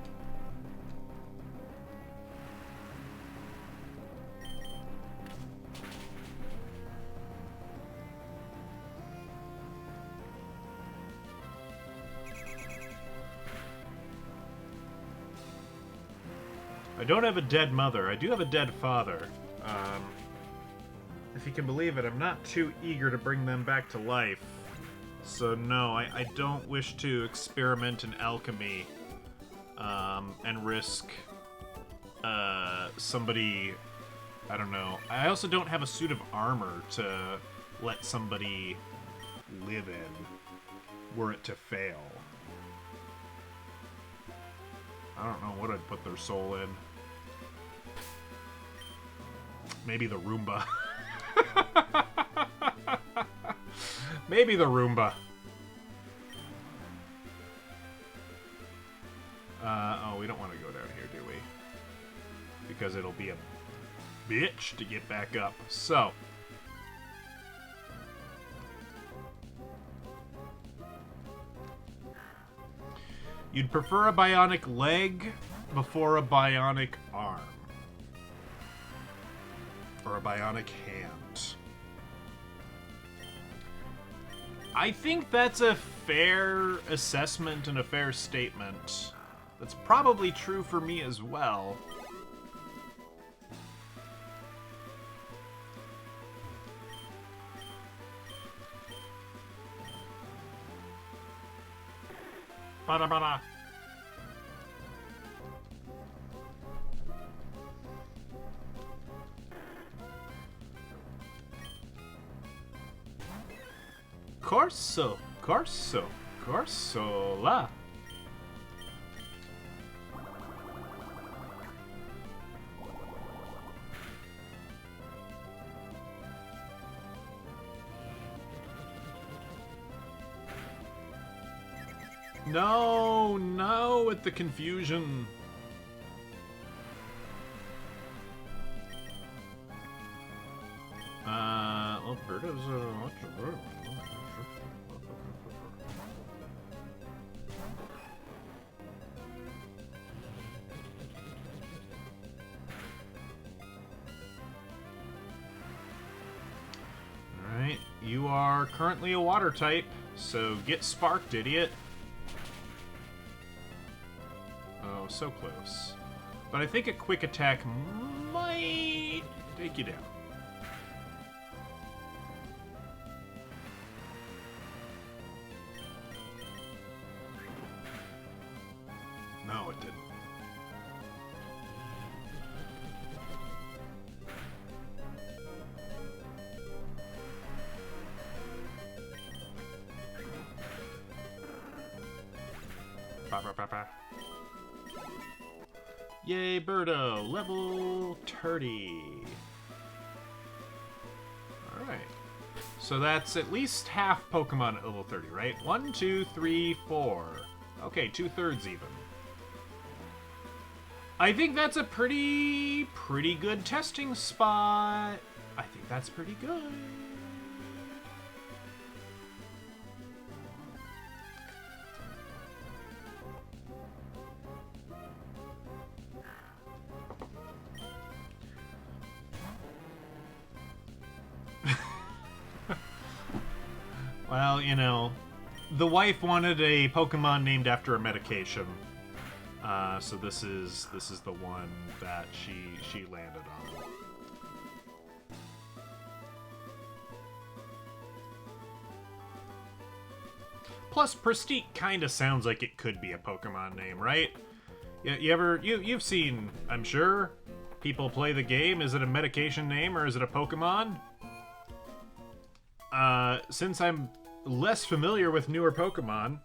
I don't have a dead mother. I do have a dead father. If you can believe it, I'm not too eager to bring them back to life. So no, I don't wish to experiment in alchemy and risk somebody, I don't know. I also don't have a suit of armor to let somebody live in were it to fail. I don't know what I'd put their soul in. Maybe the Roomba. Maybe the Roomba. Oh, we don't want to go down here, do we? Because it'll be a bitch to get back up. So. You'd prefer a bionic leg before a bionic arm. Or a bionic hand. I think that's a fair assessment and a fair statement. That's probably true for me as well. Bada bada. Corso, Corso, Corsola. No, no, with the confusion. Well, Birdo's Alright, you are currently a water type, so get sparked, idiot. Oh, so close. But I think a quick attack might take you down. No, it didn't. Ba, ba, ba, ba. Yay, Birdo! Level 30. Alright. So that's at least half Pokemon at level 30, right? 1, 2, 3, 4. Okay, 2/3 even. I think that's a pretty good testing spot. I think that's pretty good. Well, you know, the wife wanted a Pokemon named after a medication. So this is the one that she landed on. Plus, Prestique kind of sounds like it could be a Pokemon name, right? You've seen, I'm sure, people play the game. Is it a medication name or is it a Pokemon? Since I'm less familiar with newer Pokemon,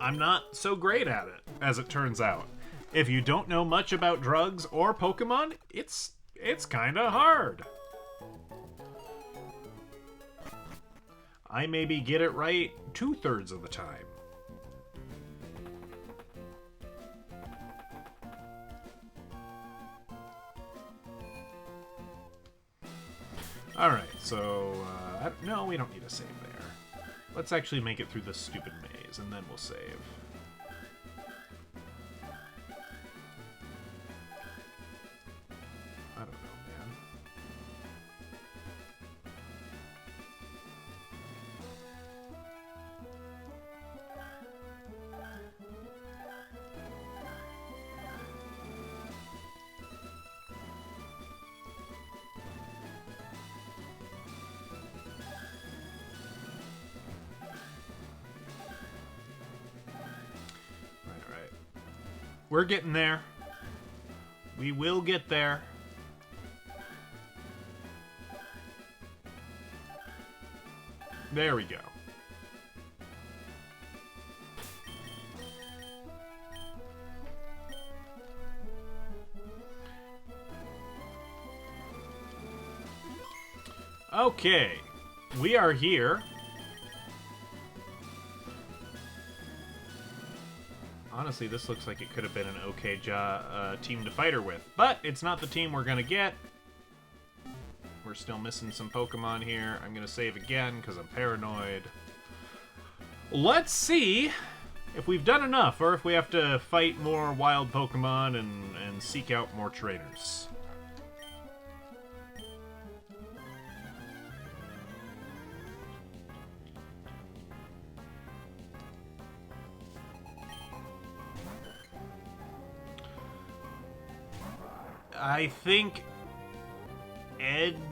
I'm not so great at it, as it turns out. If you don't know much about drugs or Pokemon, it's kinda hard. I maybe get it right 2/3 of the time. Alright, so, no, we don't need a save there. Let's actually make it through this stupid maze, and then we'll save. I don't know, man. We're getting there. We will get there. There we go. Okay. We are here. Honestly, this looks like it could have been an okay team to fight her with. But it's not the team we're going to get. We're still missing some Pokemon here. I'm going to save again because I'm paranoid. Let's see if we've done enough or if we have to fight more wild Pokemon and seek out more trainers. I think Edgegliss,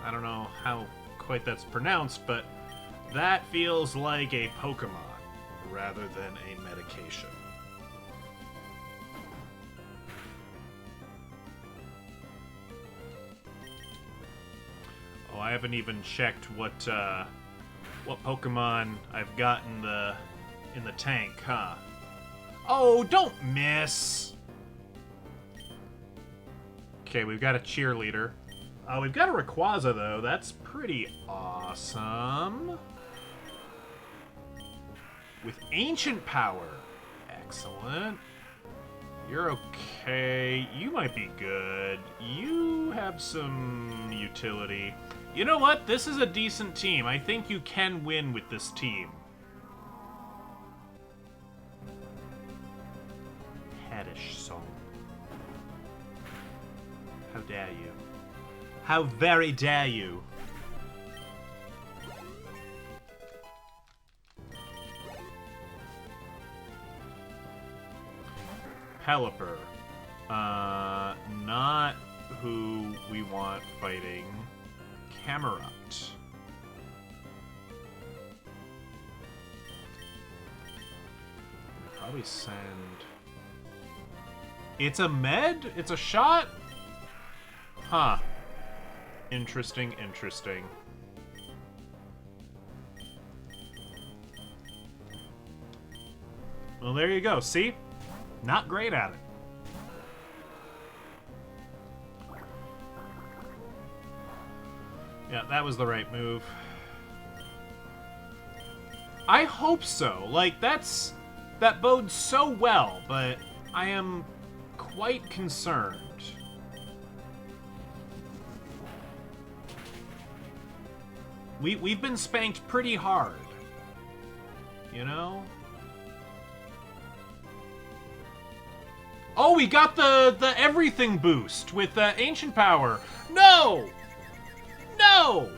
I don't know how quite that's pronounced, but that feels like a Pokemon rather than a medication. Oh, I haven't even checked what Pokemon I've got in the tank, huh? Oh, don't miss! Okay, we've got a cheerleader. We've got a Rayquaza, though. That's pretty awesome. With Ancient Power. Excellent. You're okay. You might be good. You have some utility. You know what? This is a decent team. I think you can win with this team. Song. How dare you? How very dare you? Pelipper. Not who we want fighting. Camerupt. Probably send... It's a med? It's a shot? Huh. Interesting, interesting. Well, there you go. See? Not great at it. Yeah, that was the right move. I hope so. Like, that bodes so well, but I am quite concerned. We've been spanked pretty hard. You know? Oh, we got the everything boost with ancient power. No! No!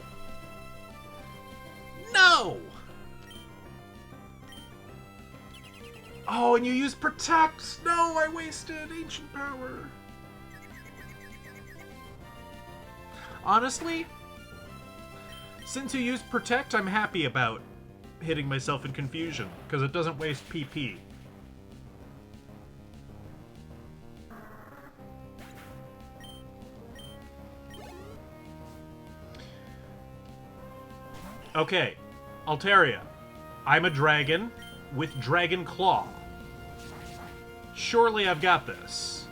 No! Oh, and you use protect. No, I wasted ancient power. Honestly, since you used protect, I'm happy about hitting myself in confusion because it doesn't waste PP. Okay, Altaria. I'm a dragon with Dragon Claw. Surely I've got this.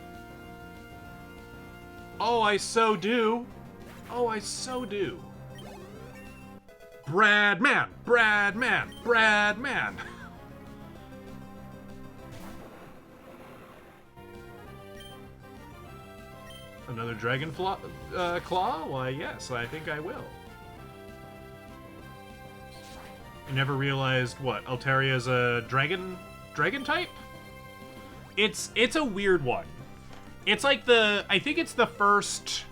Oh, I so do. Oh, I so do. Bradman! Bradman! Bradman! Another Dragon Claw? Why, yes, I think I will. I never realized, what, Altaria's a dragon type? It's a weird one. It's like I think it's the first,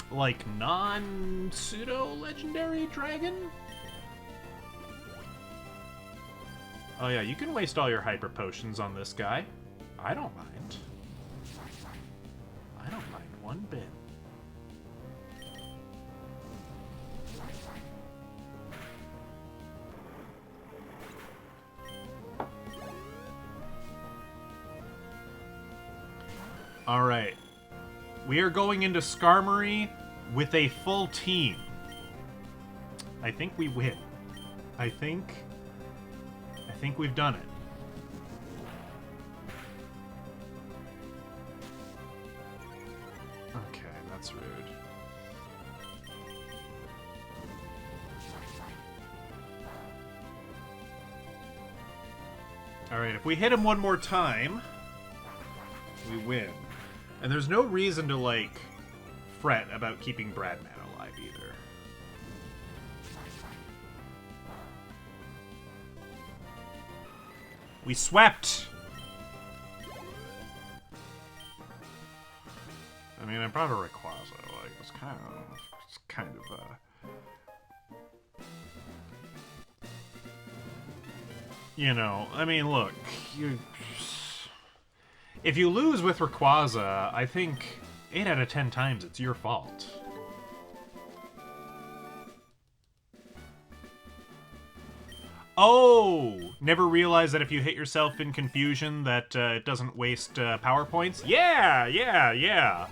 like, non-pseudo-legendary dragon? Oh yeah, you can waste all your hyper potions on this guy. I don't mind. I don't mind one bit. Alright. We are going into Skarmory with a full team. I think we win. I think we've done it. Okay, that's rude. Alright, if we hit him one more time, we win. And there's no reason to, like, fret about keeping Bradman alive, either. We swept! I mean, I brought a Rayquaza. Like, it's kind of, you know, I mean, look, if you lose with Rayquaza, I think 8 out of 10 times it's your fault. Oh! Never realized that if you hit yourself in confusion that it doesn't waste power points? Yeah! Yeah! Yeah!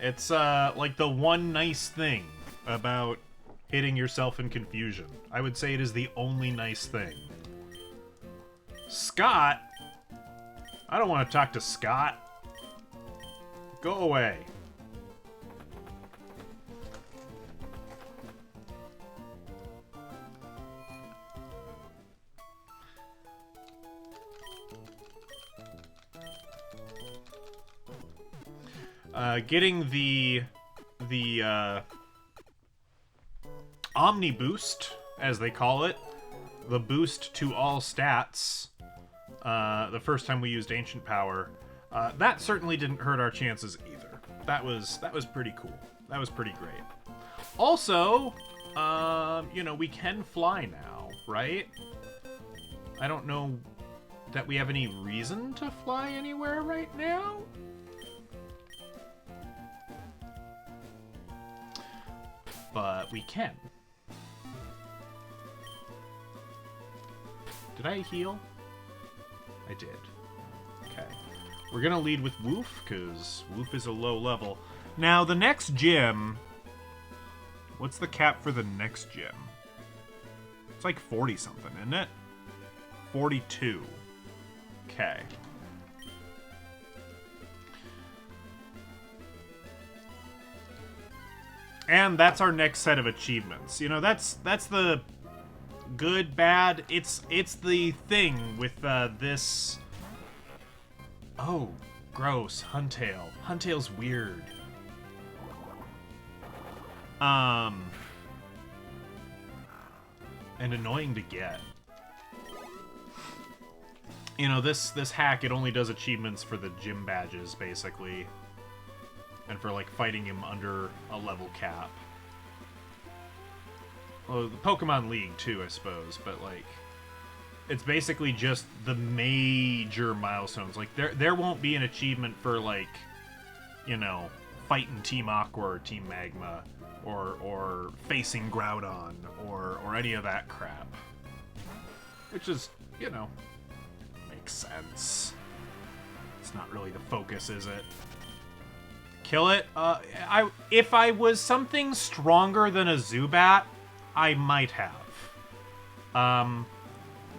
It's, like the one nice thing about hitting yourself in confusion. I would say it is the only nice thing. Scott? I don't want to talk to Scott. Go away. Getting the Omni Boost, as they call it, the boost to all stats, the first time we used Ancient Power, that certainly didn't hurt our chances either. That was pretty cool. That was pretty great. Also, you know, we can fly now, right? I don't know that we have any reason to fly anywhere right now. But we can. Did I heal? I did. Okay. We're gonna lead with Woof, because Woof is a low level. Now, the next gym... What's the cap for the next gym? It's like 40-something, isn't it? 42. Okay. And that's our next set of achievements. You know, that's the good, bad. It's the thing with this. Oh, gross. Huntail. Huntail's weird. And annoying to get. You know, this hack, it only does achievements for the gym badges, basically. And for, like, fighting him under a level cap. Well, the Pokemon League, too, I suppose. But, like, it's basically just the major milestones. Like, there won't be an achievement for, like, you know, fighting Team Aqua or Team Magma. Or facing Groudon. Or any of that crap. Which is, you know, makes sense. It's not really the focus, is it? Kill it? If I was something stronger than a Zubat, I might have.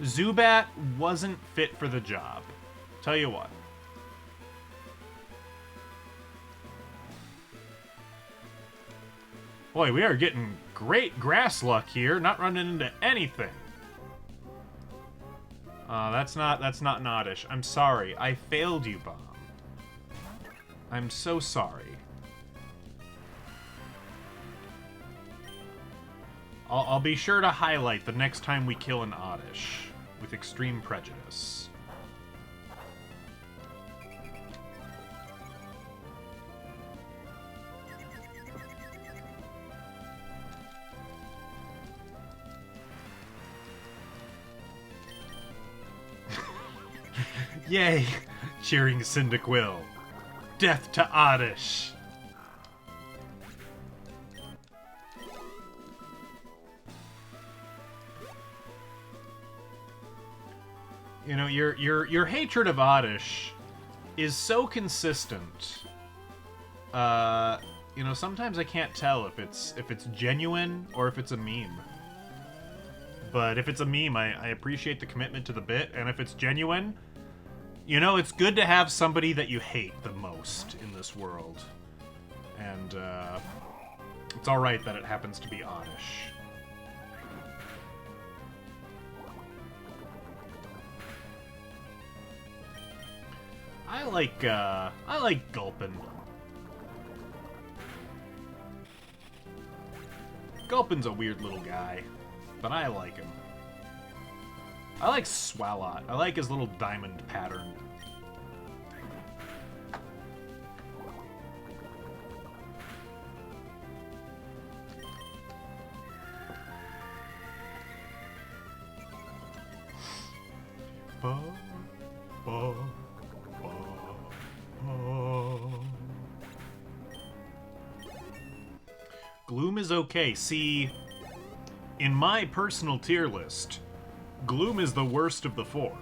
Zubat wasn't fit for the job. Tell you what. Boy, we are getting great grass luck here, not running into anything. That's not an oddish. I'm sorry. I failed you, Bomb. I'm so sorry. I'll be sure to highlight the next time we kill an Oddish with extreme prejudice. Yay! Cheering Cyndaquil. Death to Oddish. You know, your hatred of Oddish is so consistent. You know, sometimes I can't tell if it's genuine or if it's a meme. But if it's a meme, I appreciate the commitment to the bit, and if it's genuine, you know, it's good to have somebody that you hate the most in this world. And, it's alright that it happens to be Oddish. I like Gulpin. Gulpin's a weird little guy, but I like him. I like Swalot. I like his little diamond pattern. Gloom is okay. See, in my personal tier list, Gloom is the worst of the four.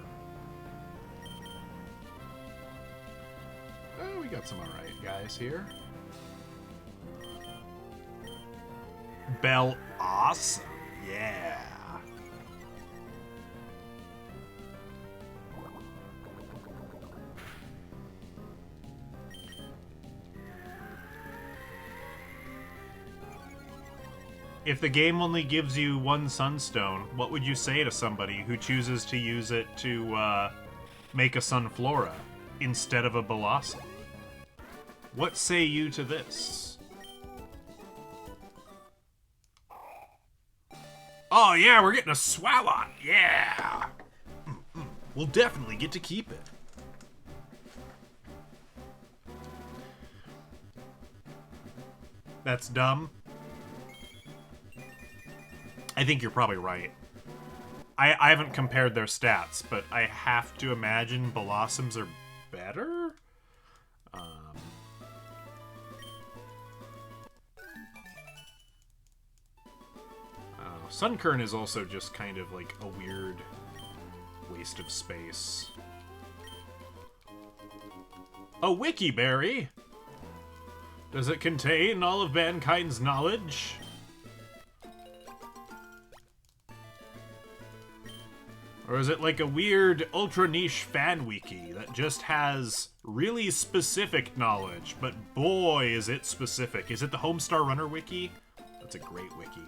Oh, we got some alright guys here. Bell, awesome. Yeah. If the game only gives you one Sunstone, what would you say to somebody who chooses to use it to make a Sunflora instead of a Blossom? What say you to this? Oh yeah, we're getting a Swalot! Yeah! We'll definitely get to keep it. That's dumb. I think you're probably right. I haven't compared their stats, but I have to imagine Blossoms are better? Sunkern is also just kind of like a weird waste of space. A Wikiberry? Does it contain all of mankind's knowledge? Or is it like a weird ultra niche fan wiki that just has really specific knowledge, but boy is it specific. Is it the Homestar Runner wiki? That's a great wiki.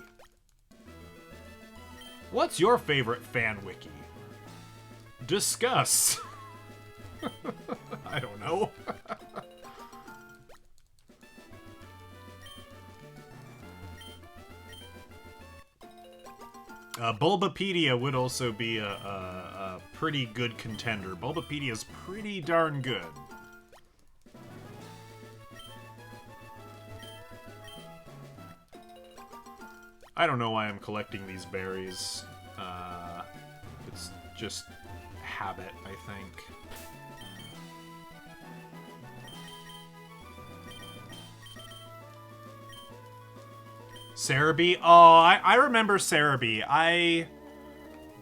What's your favorite fan wiki? Discuss. I don't know. Bulbapedia would also be a pretty good contender. Bulbapedia's pretty darn good. I don't know why I'm collecting these berries. It's just habit, I think. Cerebi? Oh, I remember Cerebi.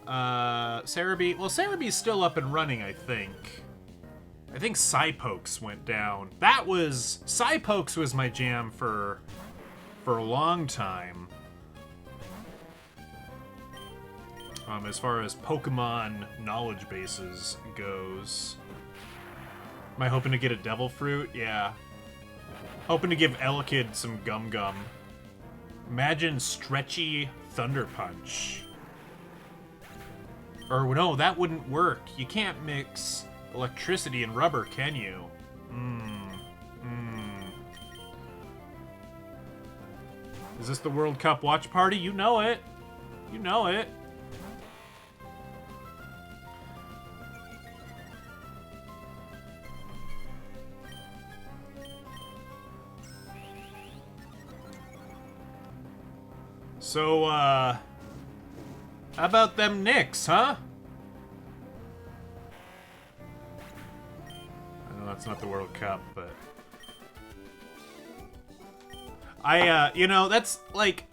Cerebi... Well, Cerebi's still up and running, I think. I think Psypokes went down. That was... Psypokes was my jam for a long time. As far as Pokemon knowledge bases goes. Am I hoping to get a Devil Fruit? Yeah. Hoping to give Elekid some Gum Gum. Imagine Stretchy Thunder Punch. Or no, that wouldn't work. You can't mix electricity and rubber, can you? Is this the World Cup watch party? You know it. You know it. So, how about them Knicks, huh? I know that's not the World Cup, but... you know, that's, like...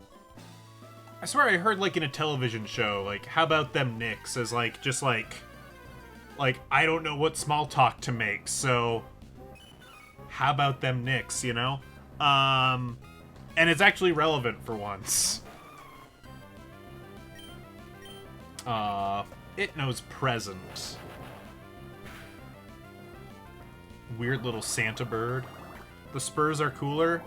I swear I heard, like, in a television show, like, how about them Knicks as, like, just, like, I don't know what small talk to make, so... How about them Knicks, you know? And it's actually relevant for once. It knows present. Weird little Santa bird. The Spurs are cooler.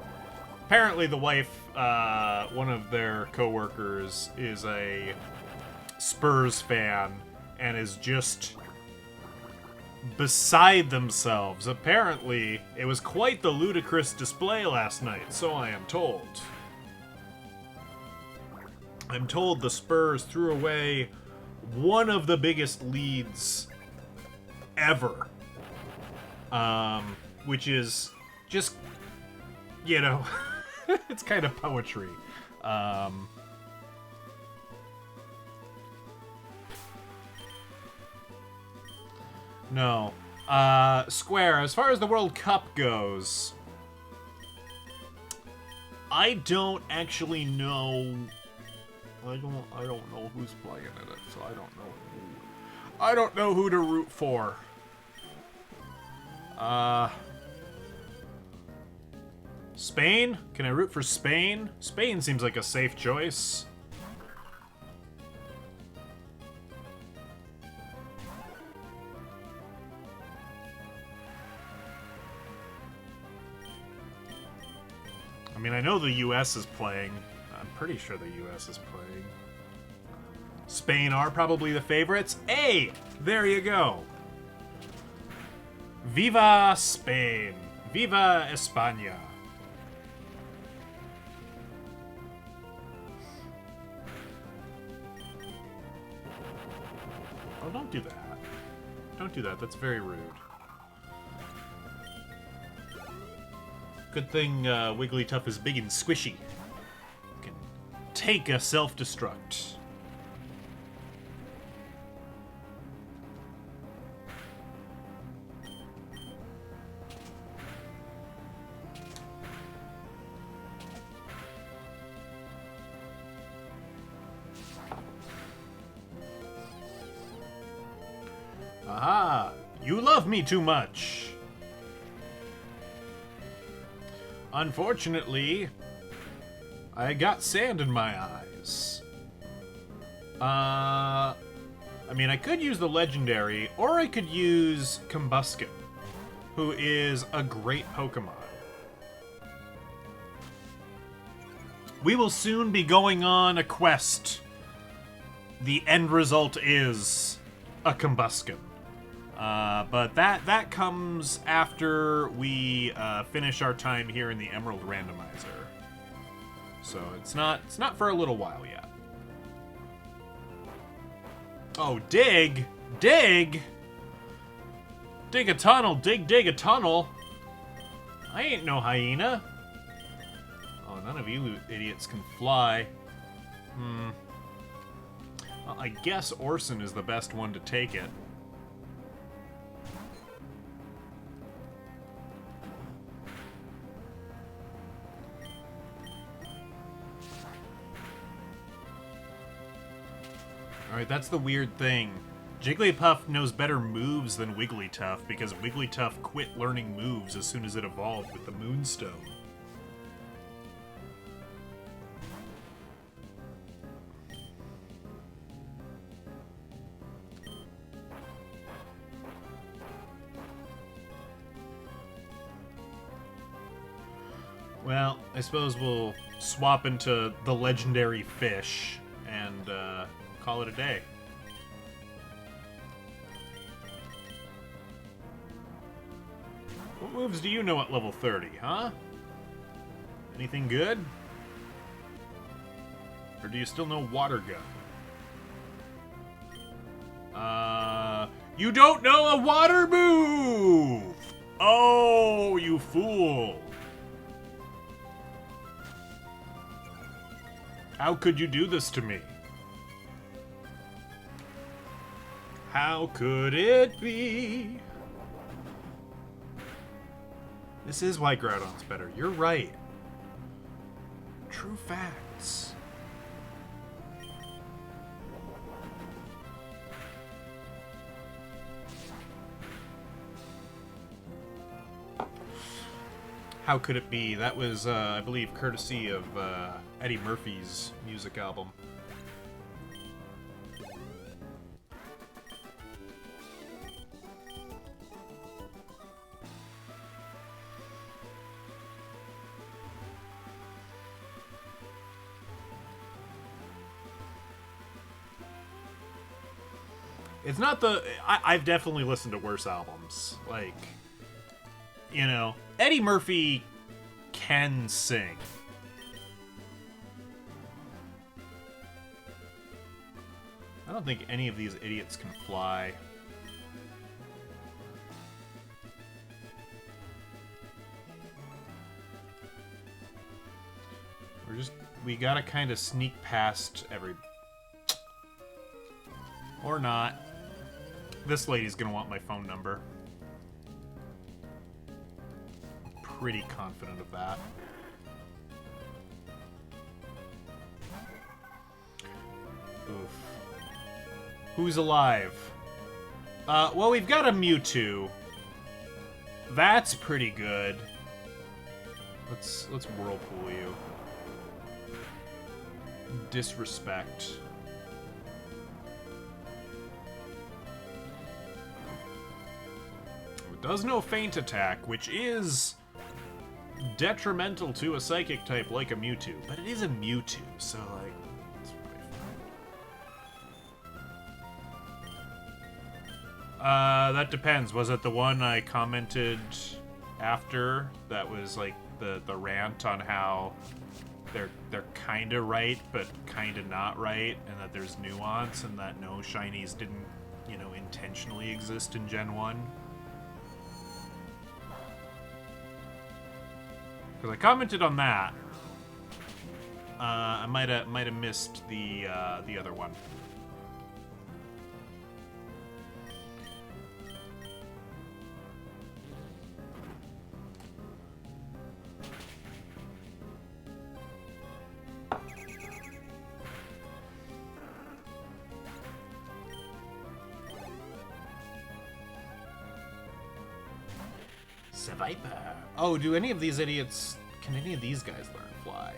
Apparently the wife, one of their co-workers is a Spurs fan and is just beside themselves. Apparently, it was quite the ludicrous display last night, so I am told. I'm told the Spurs threw away one of the biggest leads ever. Which is just, you know, it's kind of poetry. No. Square, as far as the World Cup goes, I don't actually know. I don't know who's playing in it, so I don't know who to root for. Spain? Can I root for Spain? Spain seems like a safe choice. I mean, I know the US is playing. I'm pretty sure the US is playing. Spain are probably the favorites. Hey! There you go. Viva Spain. Viva España. Oh, don't do that. Don't do that. That's very rude. Good thing Wigglytuff is big and squishy. Can take a self-destruct. Aha! You love me too much! Unfortunately, I got sand in my eyes. I mean, I could use the legendary, or I could use Combusken, who is a great Pokemon. We will soon be going on a quest. The end result is a Combusken. But that comes after we finish our time here in the Emerald Randomizer. So it's not for a little while yet. Oh, dig! Dig! Dig a tunnel, dig a tunnel! I ain't no hyena. Oh, none of you idiots can fly. Well, I guess Orson is the best one to take it. Alright, that's the weird thing. Jigglypuff knows better moves than Wigglytuff because Wigglytuff quit learning moves as soon as it evolved with the Moonstone. Well, I suppose we'll swap into the legendary fish and call it a day. What moves do you know at level 30, huh? Anything good? Or do you still know Water Gun? You don't know a water move! Oh, you fool! How could you do this to me? How could it be? This is why Groudon's better. You're right. True facts. How could it be? That was, I believe, courtesy of Eddie Murphy's music album. It's not the... I've definitely listened to worse albums. Like, you know, Eddie Murphy can sing. I don't think any of these idiots can fly. We gotta kind of sneak past every... Or not. This lady's gonna want my phone number. I'm pretty confident of that. Oof. Who's alive? Well, we've got a Mewtwo. That's pretty good. Let's Whirlpool you. Disrespect. It does no feint attack, which is detrimental to a psychic type like a Mewtwo. But it is a Mewtwo, so like, it's probably fine. That depends. Was it the one I commented after that was like the rant on how they're kind of right, but kind of not right, and that there's nuance, and that no shinies didn't, you know, intentionally exist in Gen 1? Because I commented on that. I might have missed the other one. Viper. Oh, do any of these idiots... Can any of these guys learn fly?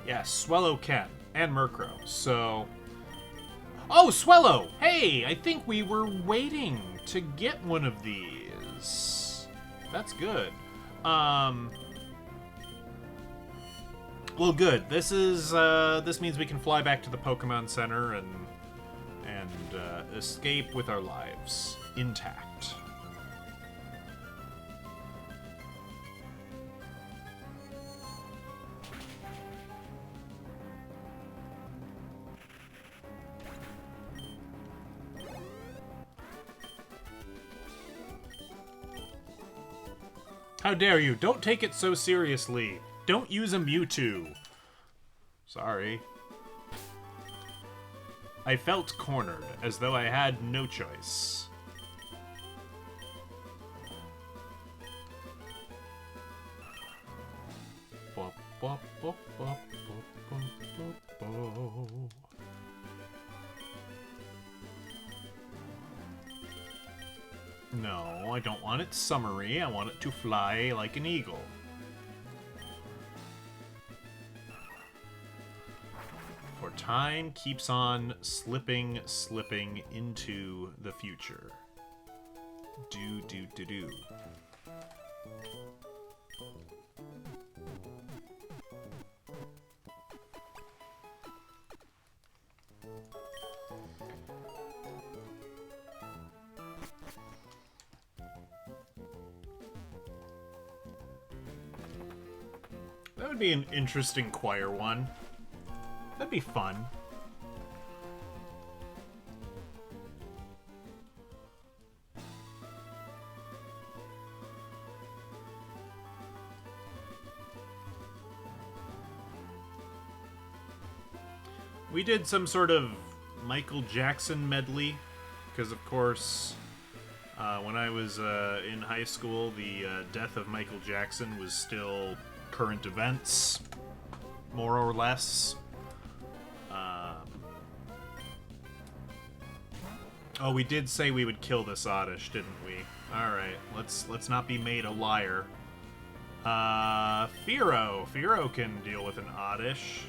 Yeah, Swellow can. And Murkrow. So... Oh, Swellow! Hey, I think we were waiting to get one of these. That's good. Well, good. This means we can fly back to the Pokemon Center and escape with our lives intact. How dare you? Don't take it so seriously. Don't use a Mewtwo. Sorry. I felt cornered, as though I had no choice. No, I don't want it summery. I want it to fly like an eagle. For time keeps on slipping into the future. Do. That would be an interesting choir one. That'd be fun. We did some sort of Michael Jackson medley, because of course, when I was in high school, the death of Michael Jackson was still current events, more or less. Oh, we did say we would kill this Oddish, didn't we? Alright, let's not be made a liar. Fearow. Fearow can deal with an Oddish.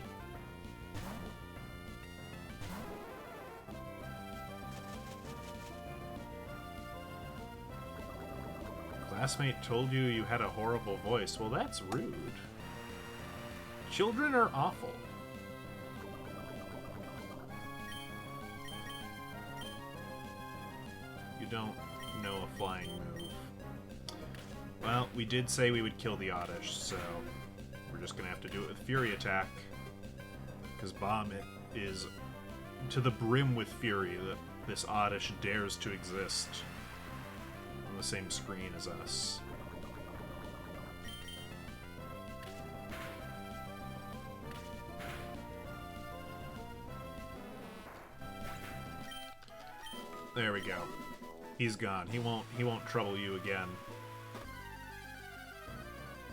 Classmate told you you had a horrible voice. Well, that's rude. Children are awful. You don't know a flying move. Well, we did say we would kill the Oddish, so we're just gonna have to do it with Fury Attack. Because Bomb is to the brim with fury that this Oddish dares to exist on the same screen as us. There we go. He's gone. He won't trouble you again. I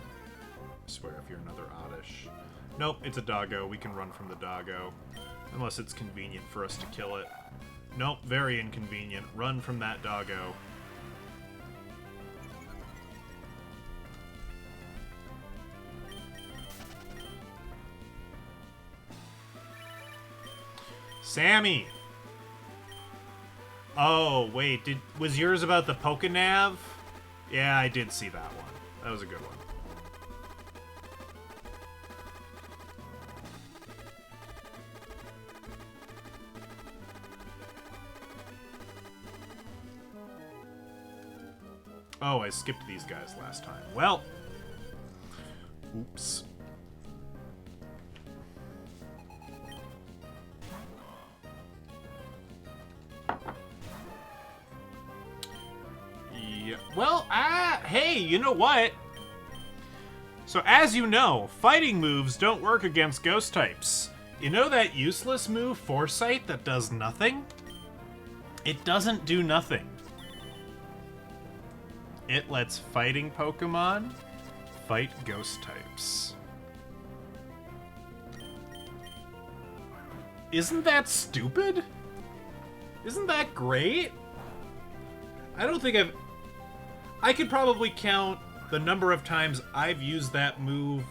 swear if you're another Oddish. Nope, it's a doggo. We can run from the doggo. Unless it's convenient for us to kill it. Nope, very inconvenient. Run from that doggo. Sammy! Oh, wait, was yours about the Pokenav? Yeah, I did see that one. That was a good one. Oh, I skipped these guys last time. Well, oops. Yeah. Well, hey, you know what? So as you know, fighting moves don't work against ghost types. You know that useless move, Foresight, that does nothing? It doesn't do nothing. It lets fighting Pokemon fight ghost types. Isn't that stupid? Isn't that great? I don't think I could probably count the number of times I've used that move,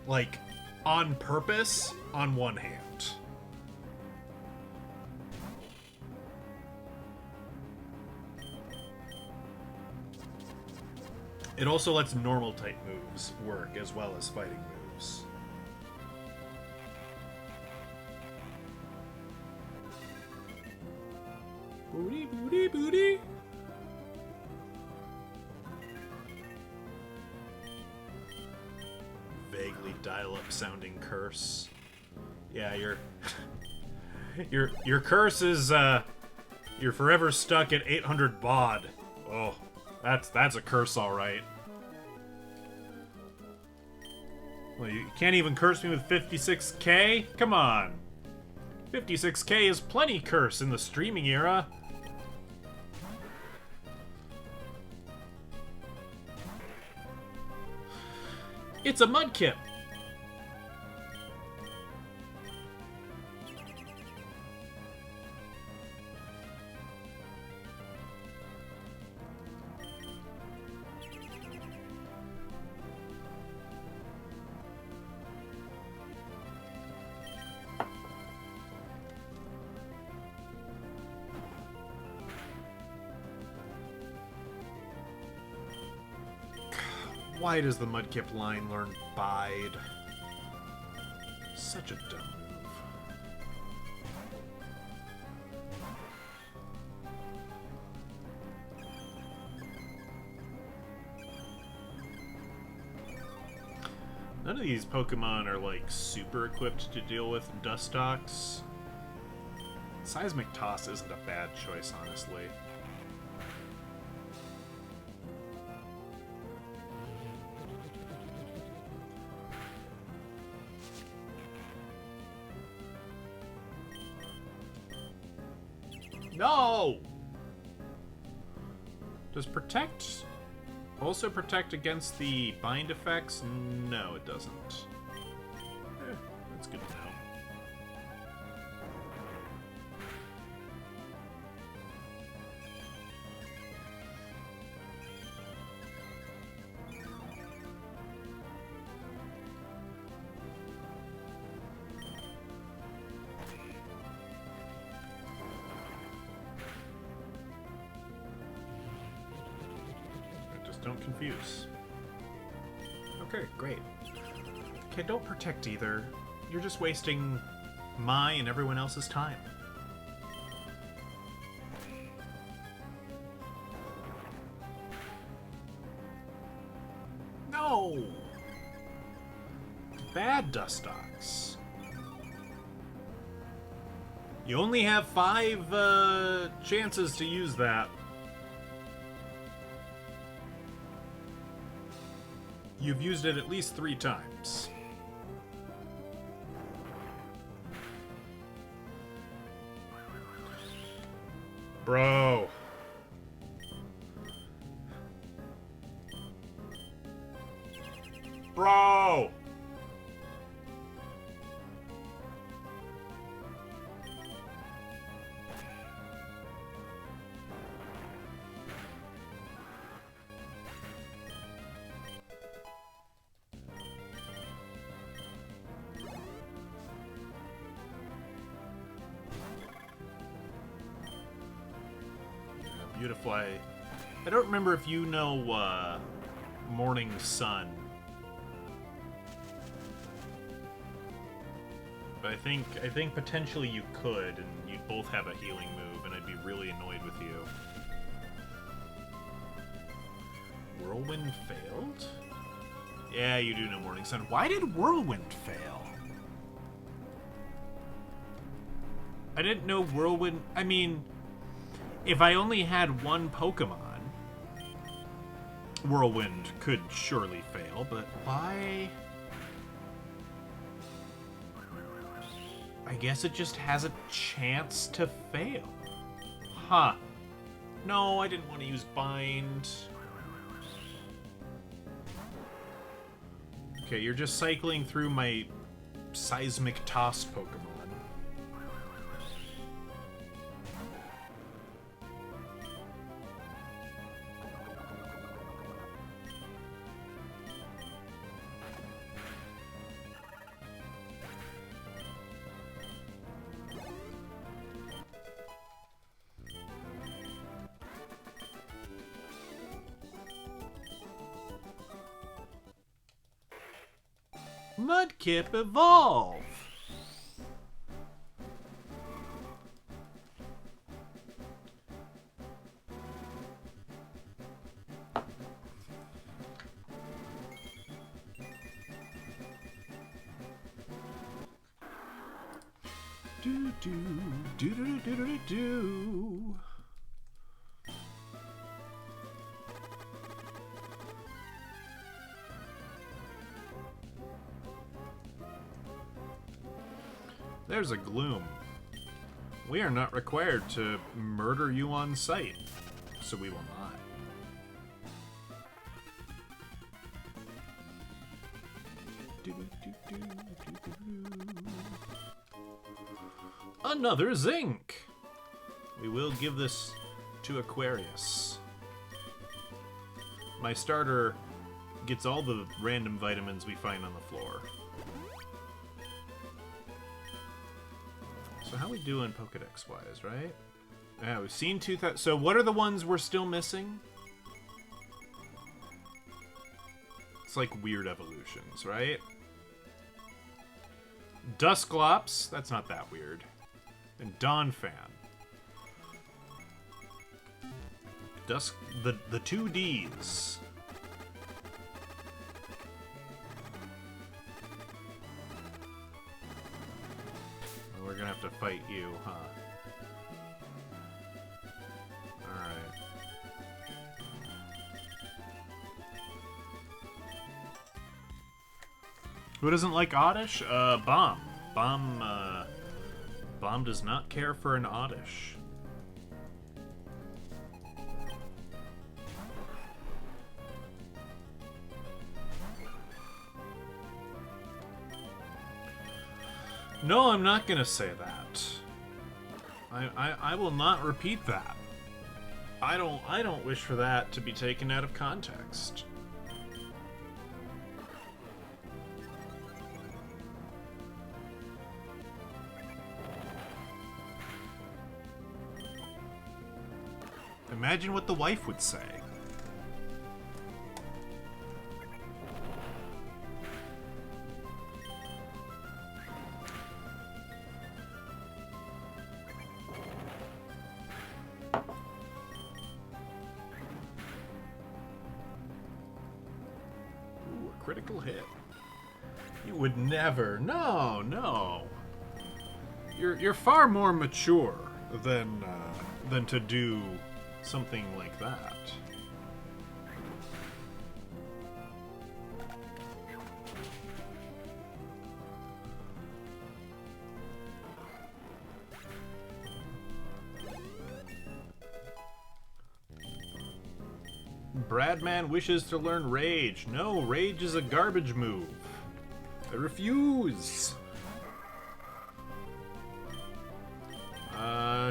like, on purpose on one hand. It also lets normal type moves work as well as fighting moves. Booty, booty, booty. Vaguely dial-up sounding curse. Yeah, your curse is you're forever stuck at 800 baud. Oh, that's a curse, all right. Well, you can't even curse me with 56k? Come on. 56k is plenty curse in the streaming era. It's a mudkip. Why does the Mudkip line learn Bide? Such a dumb move. None of these Pokemon are like super equipped to deal with Dustox. Seismic Toss isn't a bad choice, honestly. No! Does Protect also protect against the bind effects? No, it doesn't. That's good to know. Don't confuse. Okay, great. Okay, don't protect either. You're just wasting my and everyone else's time. No! Bad Dustox. You only have 5 chances to use that. You've used it at least 3 times. Bro. Bro! Beautiful. I don't remember if you know Morning Sun, but I think potentially you could, and you'd both have a healing move, and I'd be really annoyed with you. Whirlwind failed? Yeah, you do know Morning Sun. Why did Whirlwind fail? I didn't know Whirlwind. I mean, if I only had one Pokemon, Whirlwind could surely fail, but why? I guess it just has a chance to fail. Huh. No, I didn't want to use Bind. Okay, you're just cycling through my Seismic Toss Pokemon. Mudkip evolve! Do do do do do do do. There's a Gloom. We are not required to murder you on sight, so we will not. Another zinc! We will give this to Aquarius. My starter gets all the random vitamins we find on the floor. So how we doing Pokedex-wise, right? Yeah, we've seen 2,000... So what are the ones we're still missing? It's like weird evolutions, right? Dusclops, that's not that weird. And Donphan. The two Ds. We're gonna have to fight you, huh? Alright. Who doesn't like Oddish? Bomb. Bomb does not care for an Oddish. No, I'm not gonna say that. I will not repeat that. I don't wish for that to be taken out of context. Imagine what the wife would say. Ooh, a critical hit. You would never. No, no. You're far more mature than to do something like that. Bradman wishes to learn Rage. No, Rage is a garbage move. I refuse.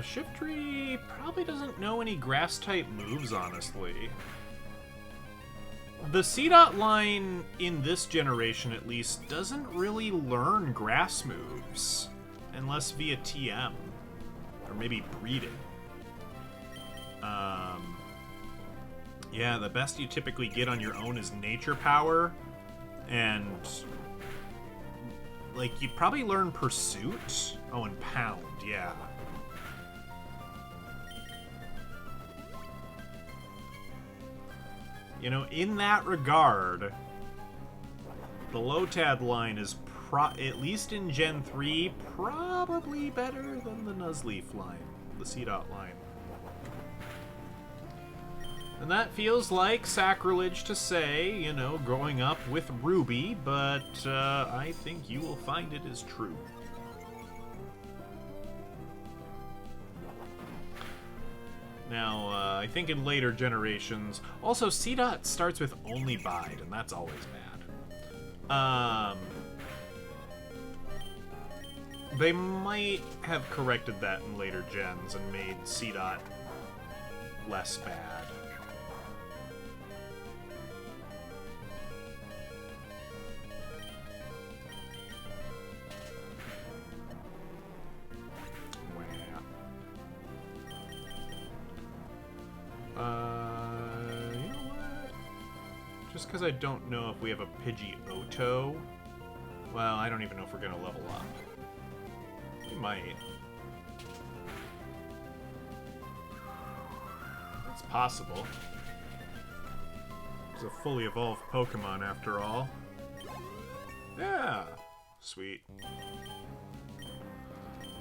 Shiftry probably doesn't know any grass-type moves, honestly. The C-Dot line, in this generation at least, doesn't really learn grass moves. Unless via TM. Or maybe breeding. Yeah, the best you typically get on your own is Nature Power. And... like, you probably learn Pursuit? Oh, and Pound, yeah. You know, in that regard, the Lotad line is, at least in Gen 3, probably better than the Nuzleaf line, the C-Dot line. And that feels like sacrilege to say, you know, growing up with Ruby, but I think you will find it is true. Now, I think in later generations... Also, C-Dot starts with only Bide, and that's always bad. They might have corrected that in later gens and made C-Dot less bad. You know what? Just because I don't know if we have a Pidgeotto Well, I don't even know if we're gonna level up. We might. It's possible. It's a fully evolved Pokemon after all. Yeah! Sweet.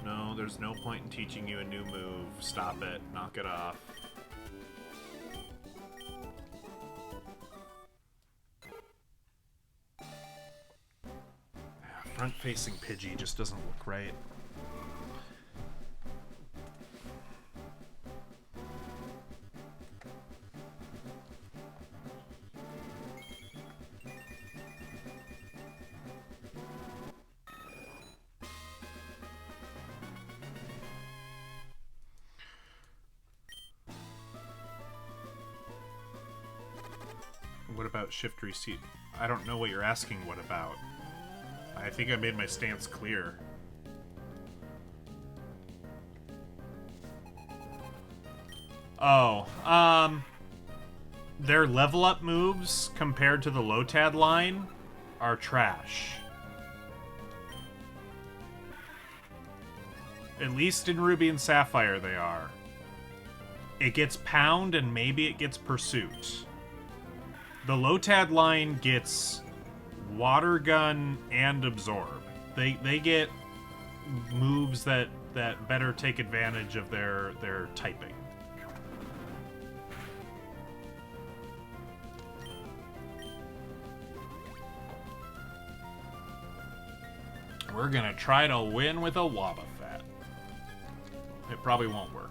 No, there's no point in teaching you a new move. Stop it. Knock it off. Front-facing Pidgey just doesn't look right. What about shift receipt? I don't know what you're asking what about. I think I made my stance clear. Oh, their level up moves compared to the Lotad line are trash. At least in Ruby and Sapphire they are. It gets Pound and maybe it gets Pursuit. The Lotad line gets Water Gun and Absorb. They get moves that better take advantage of their typing. We're gonna try to win with a Wobbuffet. It probably won't work.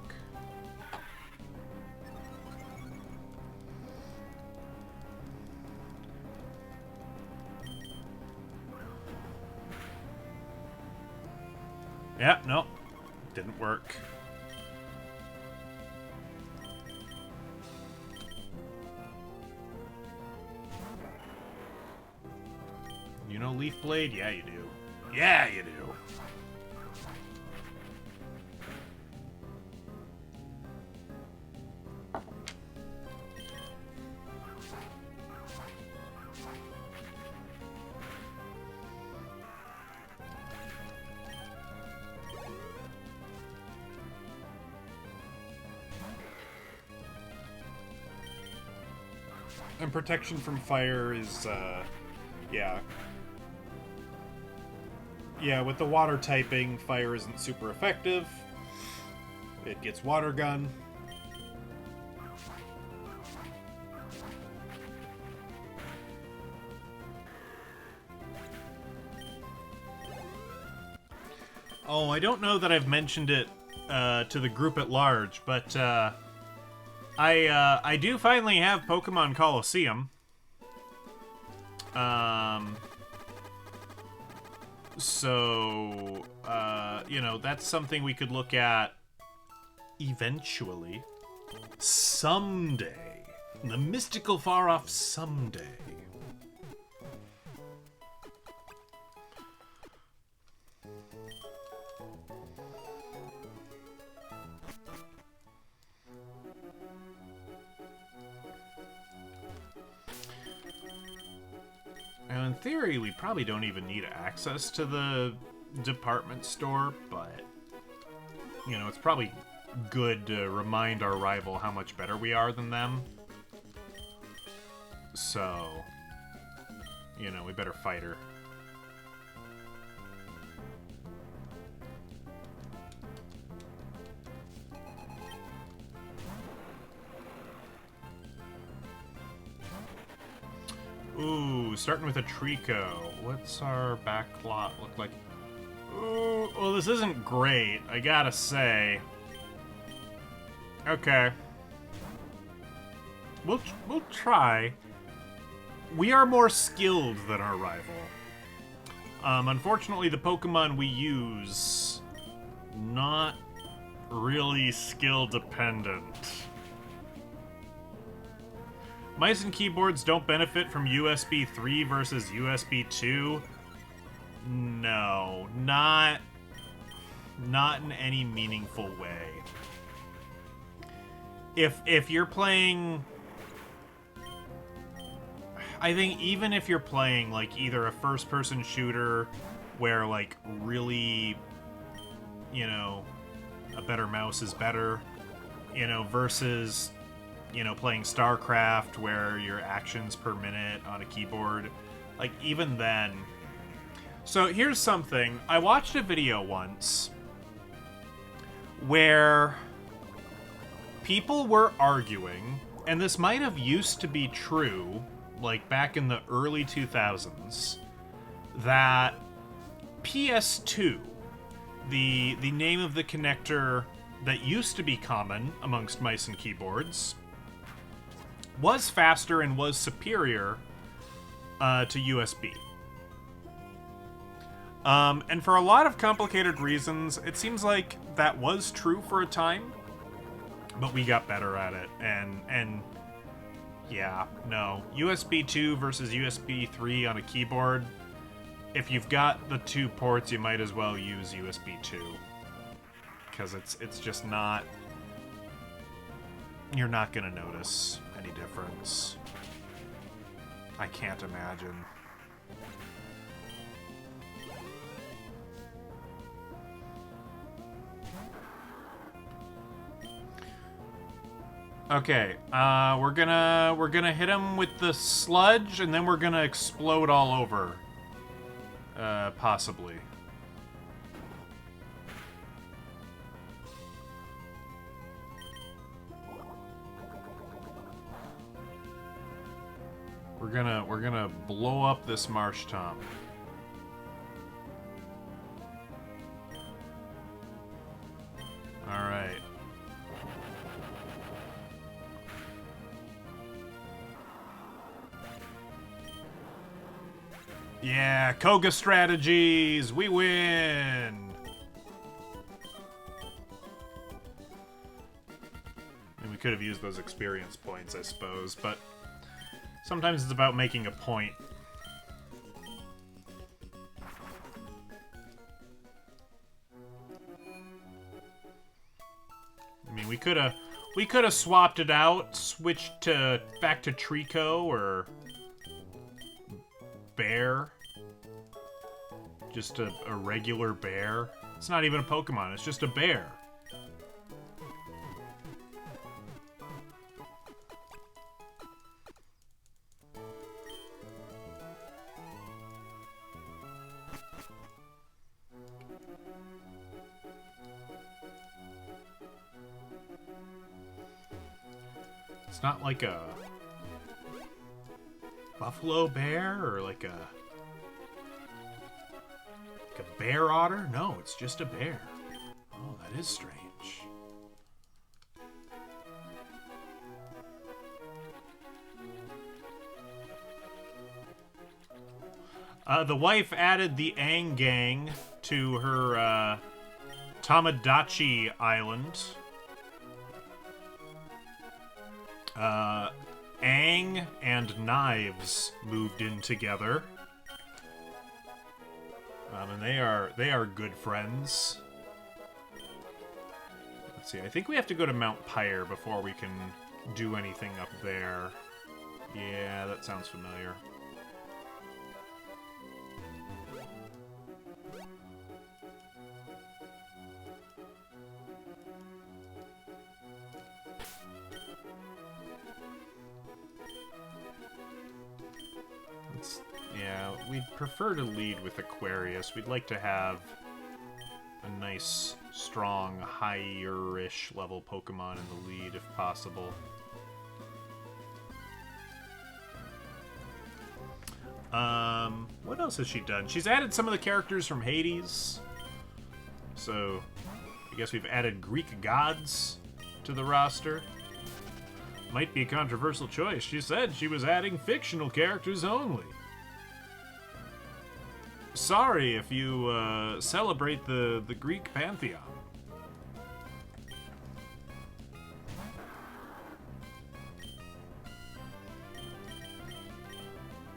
Yeah, no, didn't work. You know Leaf Blade? Yeah, you do. Yeah, you do. And protection from fire is, yeah. Yeah, with the water typing, fire isn't super effective. It gets Water Gun. Oh, I don't know that I've mentioned it to the group at large, but I do finally have Pokemon Coliseum. So, you know, that's something we could look at eventually. Someday. The mystical far-off someday. Now, in theory, we probably don't even need access to the department store, but, you know, it's probably good to remind our rival how much better we are than them. So, you know, we better fight her. Ooh, starting with a Trico. What's our back lot look like? Ooh, well, this isn't great, I gotta say. Okay. We'll try. We are more skilled than our rival. Unfortunately, the Pokemon we use, not really skill dependent. Mice and keyboards don't benefit from USB 3 versus USB 2. No, not in any meaningful way. If you're playing, I think even if you're playing, like, either a first-person shooter where, like, really, you know, a better mouse is better, you know, versus, you know, playing StarCraft where your actions per minute on a keyboard, like, even then... So here's something. I watched a video once where people were arguing, and this might have used to be true, like back in the early 2000s, that PS2, the name of the connector that used to be common amongst mice and keyboards, was faster and was superior to USB. And for a lot of complicated reasons, it seems like that was true for a time, but we got better at it, and yeah, no. USB 2 versus USB 3 on a keyboard, if you've got the two ports, you might as well use USB 2. Because it's just not... You're not gonna notice any difference. I can't imagine. Okay, we're gonna hit him with the sludge, and then we're gonna explode all over. Possibly. We're gonna blow up this marsh tom. All right. Yeah, Koga strategies! We win! And we could have used those experience points, I suppose, but sometimes it's about making a point. I mean, we could have swapped it out, switched back to Trico or bear. Just a regular bear. It's not even a Pokemon, it's just a bear. It's not like a buffalo bear or like a bear otter? No, it's just a bear. Oh, that is strange. The wife added the Aang gang to her Tamagotchi island. Aang and Knives moved in together. And they are good friends. Let's see, I think we have to go to Mount Pyre before we can do anything up there. Yeah, that sounds familiar. Yeah, we'd prefer to lead with Aquarius. We'd like to have a nice, strong, higher-ish level Pokemon in the lead, if possible. What else has she done? She's added some of the characters from Hades. So, I guess we've added Greek gods to the roster. Might be a controversial choice. She said she was adding fictional characters only. Sorry if you celebrate the Greek pantheon.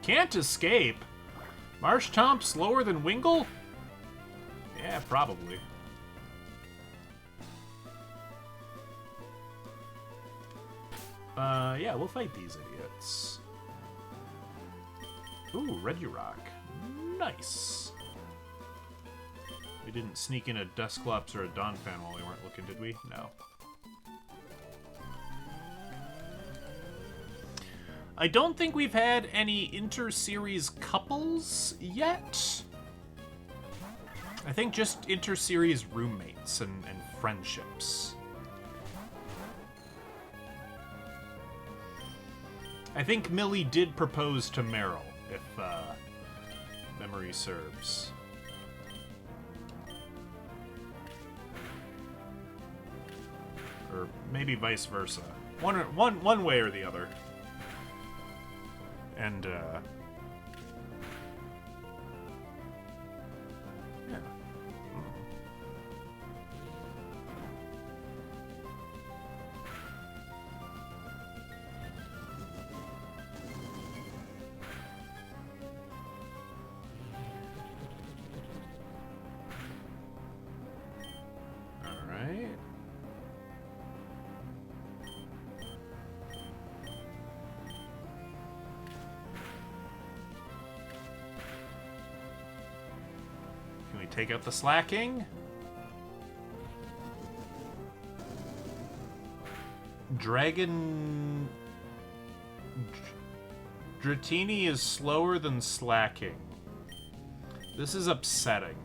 Can't escape? Marsh Tomp slower than Wingull? Yeah, probably. Yeah, we'll fight these idiots. Ooh, Regirock. Nice. We didn't sneak in a Dusclops or a Donphan while we weren't looking, did we? No. I don't think we've had any inter-series couples yet. I think just inter-series roommates and friendships. I think Millie did propose to Meryl, if memory serves. Or maybe vice versa. One way or the other. And, yeah. Alright. Can we take out the slacking? Dragon... Dratini is slower than slacking. This is upsetting.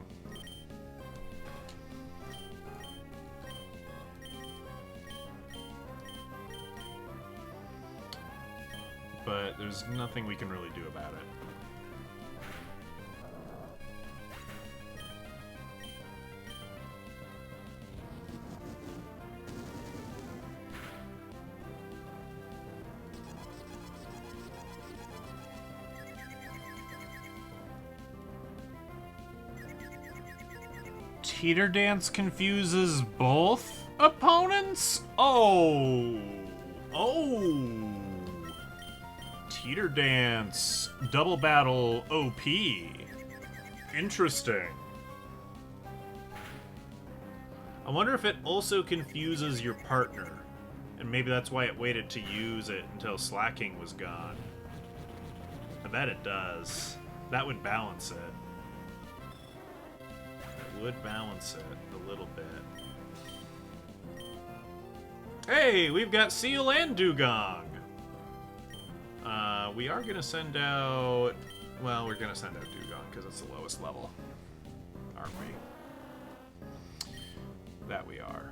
But there's nothing we can really do about it. Teeter Dance confuses both opponents? Oh! Teeter Dance double battle OP. Interesting. I wonder if it also confuses your partner. And maybe that's why it waited to use it until slacking was gone. I bet it does. That would balance it. Would balance it a little bit. Hey, we've got Seal and Dugong. We are gonna send out... Well, we're gonna send out Dugong because it's the lowest level. Aren't we? That we are.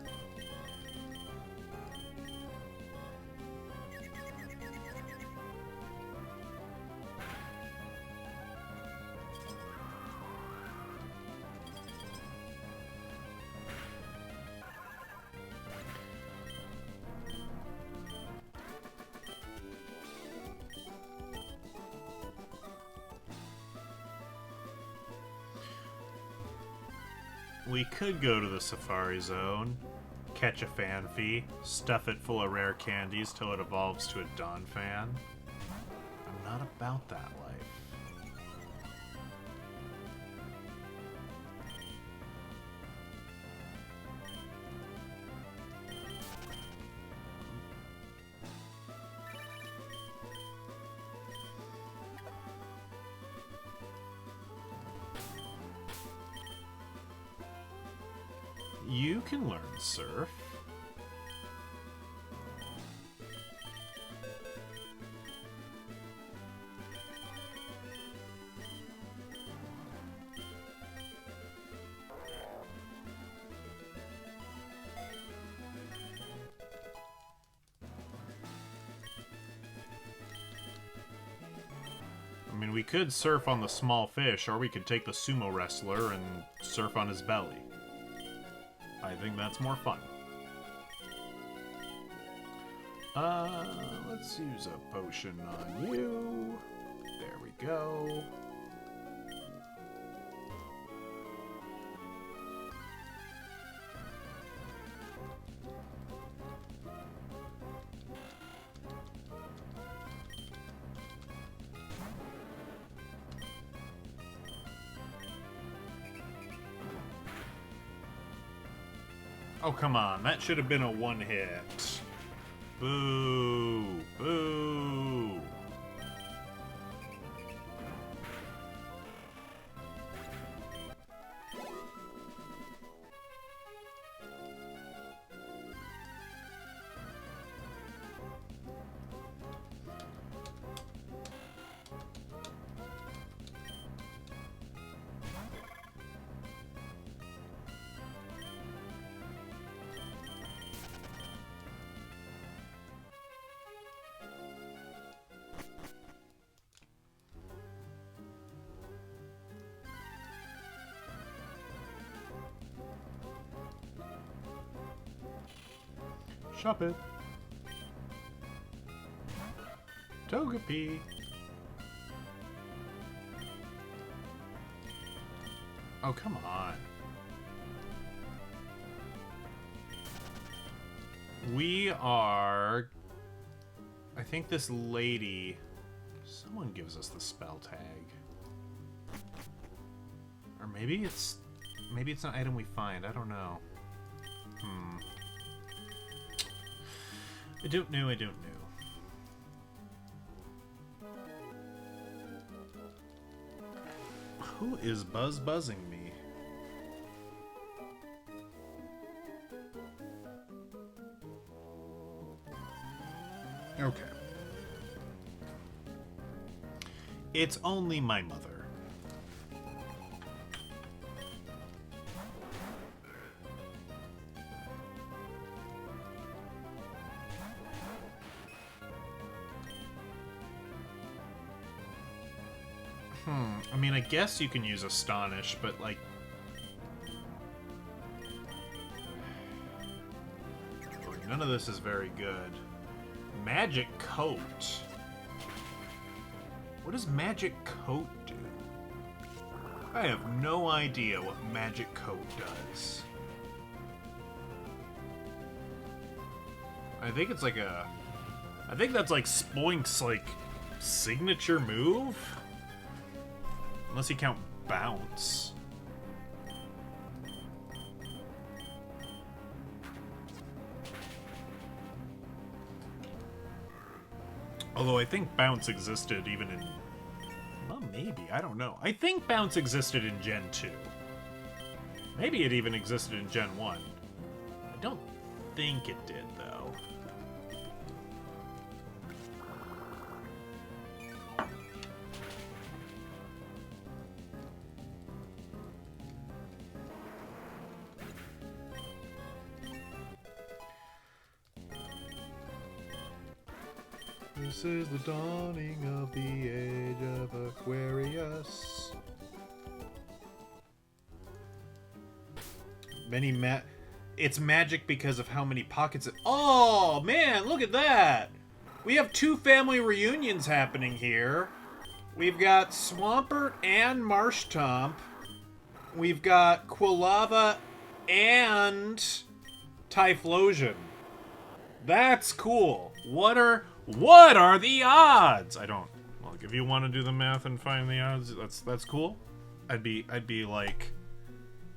We could go to the Safari Zone, catch a Fanfy, stuff it full of rare candies till it evolves to a Donphan. I'm not about that life. You can learn Surf. I mean, we could surf on the small fish, or we could take the sumo wrestler and surf on his belly. I think that's more fun. Let's use a potion on you. There we go. Oh, come on. That should have been a one-hit. Boo. Boo. Shop it. Togepi. Oh, come on. We are... I think this lady... Someone gives us the spell tag. Or maybe it's... Maybe it's an item we find. I don't know. I don't know, I don't know. Who is buzzing me? Okay. It's only my mother. I mean, I guess you can use Astonish, but, like... None of this is very good. Magic Coat. What does Magic Coat do? I have no idea what Magic Coat does. I think it's like a... I think that's like Spoink's, like, signature move? Unless you count Bounce. Although I think Bounce existed even in... Well, maybe. I don't know. I think Bounce existed in Gen 2. Maybe it even existed in Gen 1. I don't think it did, though. This is the dawning of the age of Aquarius. It's magic because of how many pockets it... Oh, man, look at that! We have 2 family reunions happening here. We've got Swampert and Marshtomp. We've got Quilava and Typhlosion. That's cool. What are the odds? I don't. Well, if you want to do the math and find the odds, that's cool. I'd be like,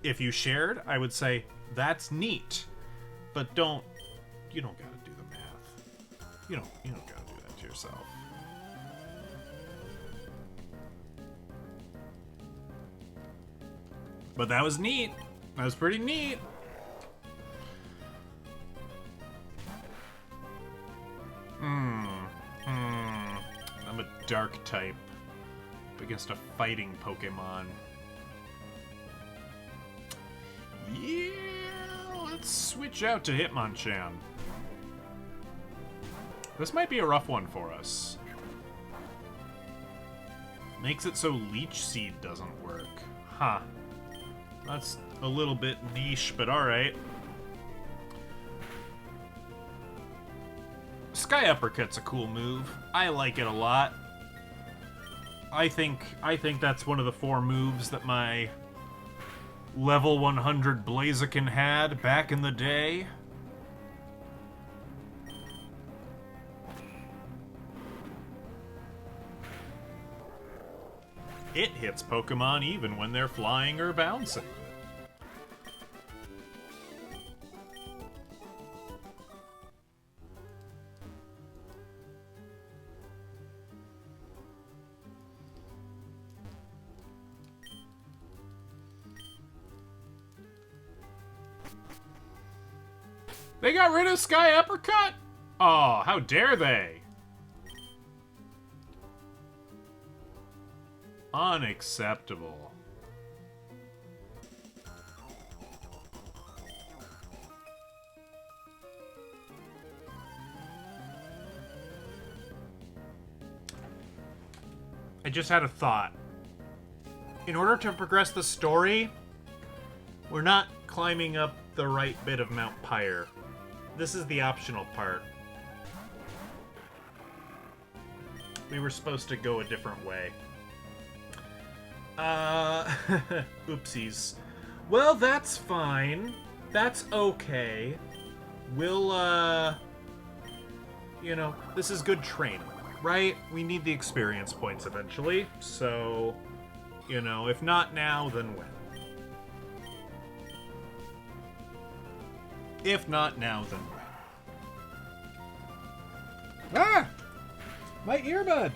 if you shared, I would say that's neat, but you don't gotta do the math. You don't gotta do that to yourself. But that was neat. That was pretty neat. I'm a dark type against a fighting Pokemon. Yeah, let's switch out to Hitmonchan. This might be a rough one for us. Makes it so Leech Seed doesn't work. Huh. That's a little bit niche, but alright. Sky Uppercut's a cool move. I like it a lot. I think that's one of the 4 moves that my level 100 Blaziken had back in the day. It hits Pokemon even when they're flying or bouncing. They got rid of Sky Uppercut? Oh, how dare they? Unacceptable. I just had a thought. In order to progress the story, we're not climbing up the right bit of Mount Pyre. This is the optional part. We were supposed to go a different way. Oopsies. Well, that's fine. That's okay. We'll, you know, this is good training, right? We need the experience points eventually, so, you know, if not now, then when? If not now, then when? Ah! My earbud!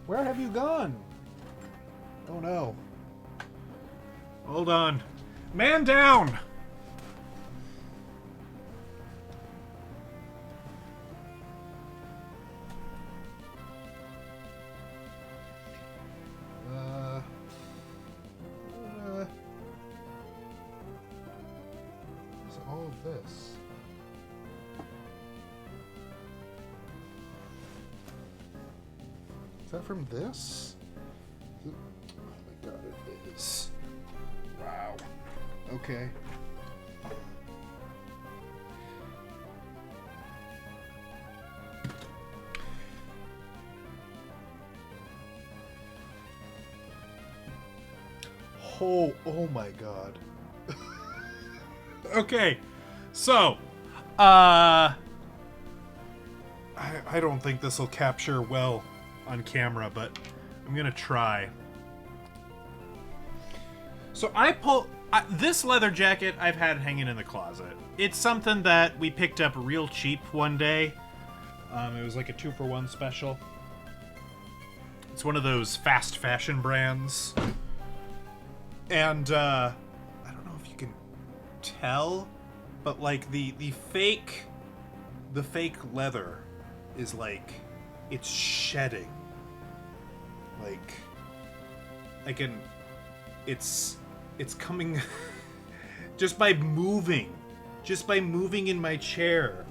Where have you gone? Oh no. Hold on. Man down! What's all of this? Is that from this? Oh my god, it is. Wow. Okay. Oh my god. Okay. So, I don't think this will capture well on camera, but I'm gonna try. So this leather jacket I've had hanging in the closet. It's something that we picked up real cheap one day. It was like a 2-for-1 special. It's one of those fast fashion brands. And, I don't know if you can tell, but like the fake leather is like, it's shedding. It's coming just by moving in my chair.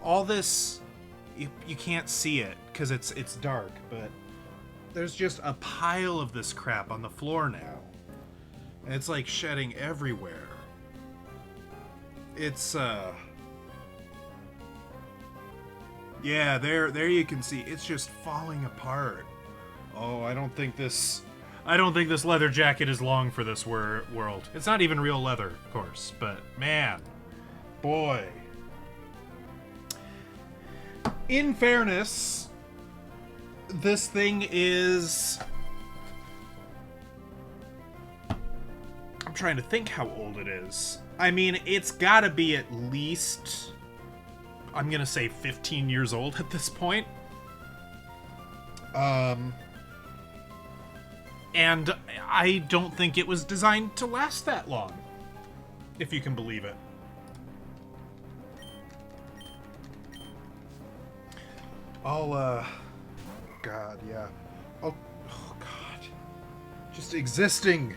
All this, you can't see it because it's dark, but there's just a pile of this crap on the floor now. And it's like shedding everywhere. It's yeah, there you can see it's just falling apart. Oh, I don't think this leather jacket is long for this world. It's not even real leather, of course, but man, boy. In fairness, this thing is, I'm trying to think how old it is. I mean, it's gotta be at least, I'm gonna say 15 years old at this point. And I don't think it was designed to last that long, if you can believe it. God, yeah. Oh God. Just existing.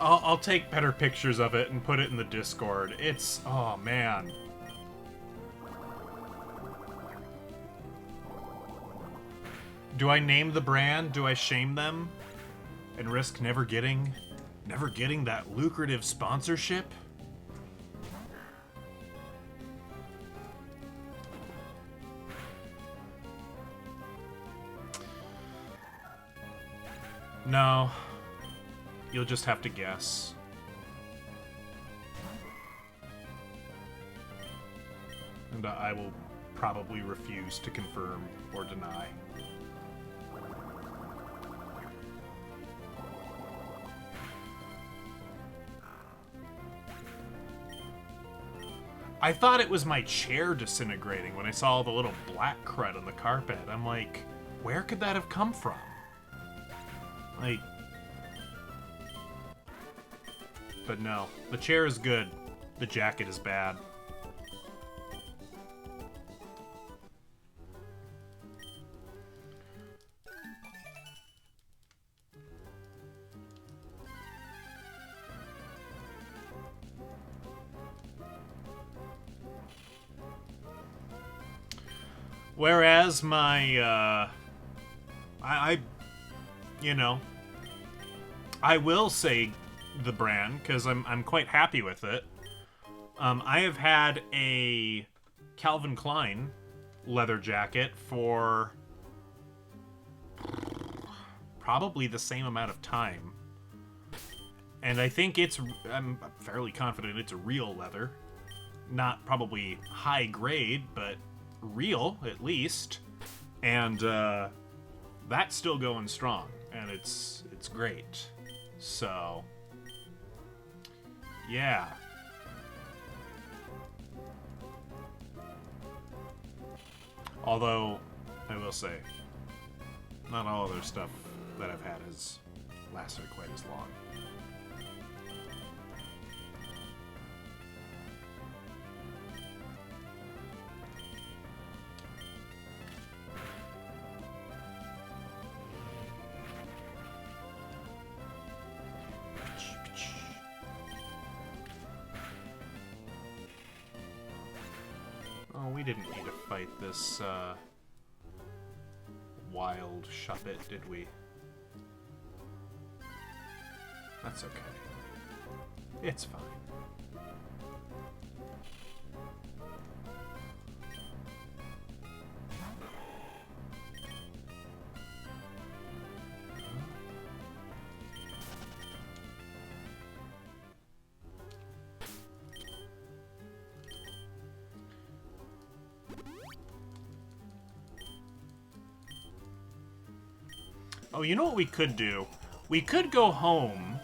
I'll take better pictures of it and put it in the Discord. It's, oh man. Do I name the brand? Do I shame them? And risk never getting that lucrative sponsorship? No. You'll just have to guess. And I will probably refuse to confirm or deny. I thought it was my chair disintegrating when I saw all the little black crud on the carpet. I'm like, where could that have come from? Like... But no, the chair is good. The jacket is bad. Whereas my, you know, I will say the brand, because I'm quite happy with it. I have had a Calvin Klein leather jacket for probably the same amount of time. And I think I'm fairly confident it's a real leather. Not probably high grade, but real, at least. And that's still going strong, and it's great. So, yeah. Although, I will say, not all other stuff that I've had has lasted quite as long. Oh, we didn't need to fight this, wild shuppet, did we? That's okay. It's fine. Oh, you know what we could do? We could go home.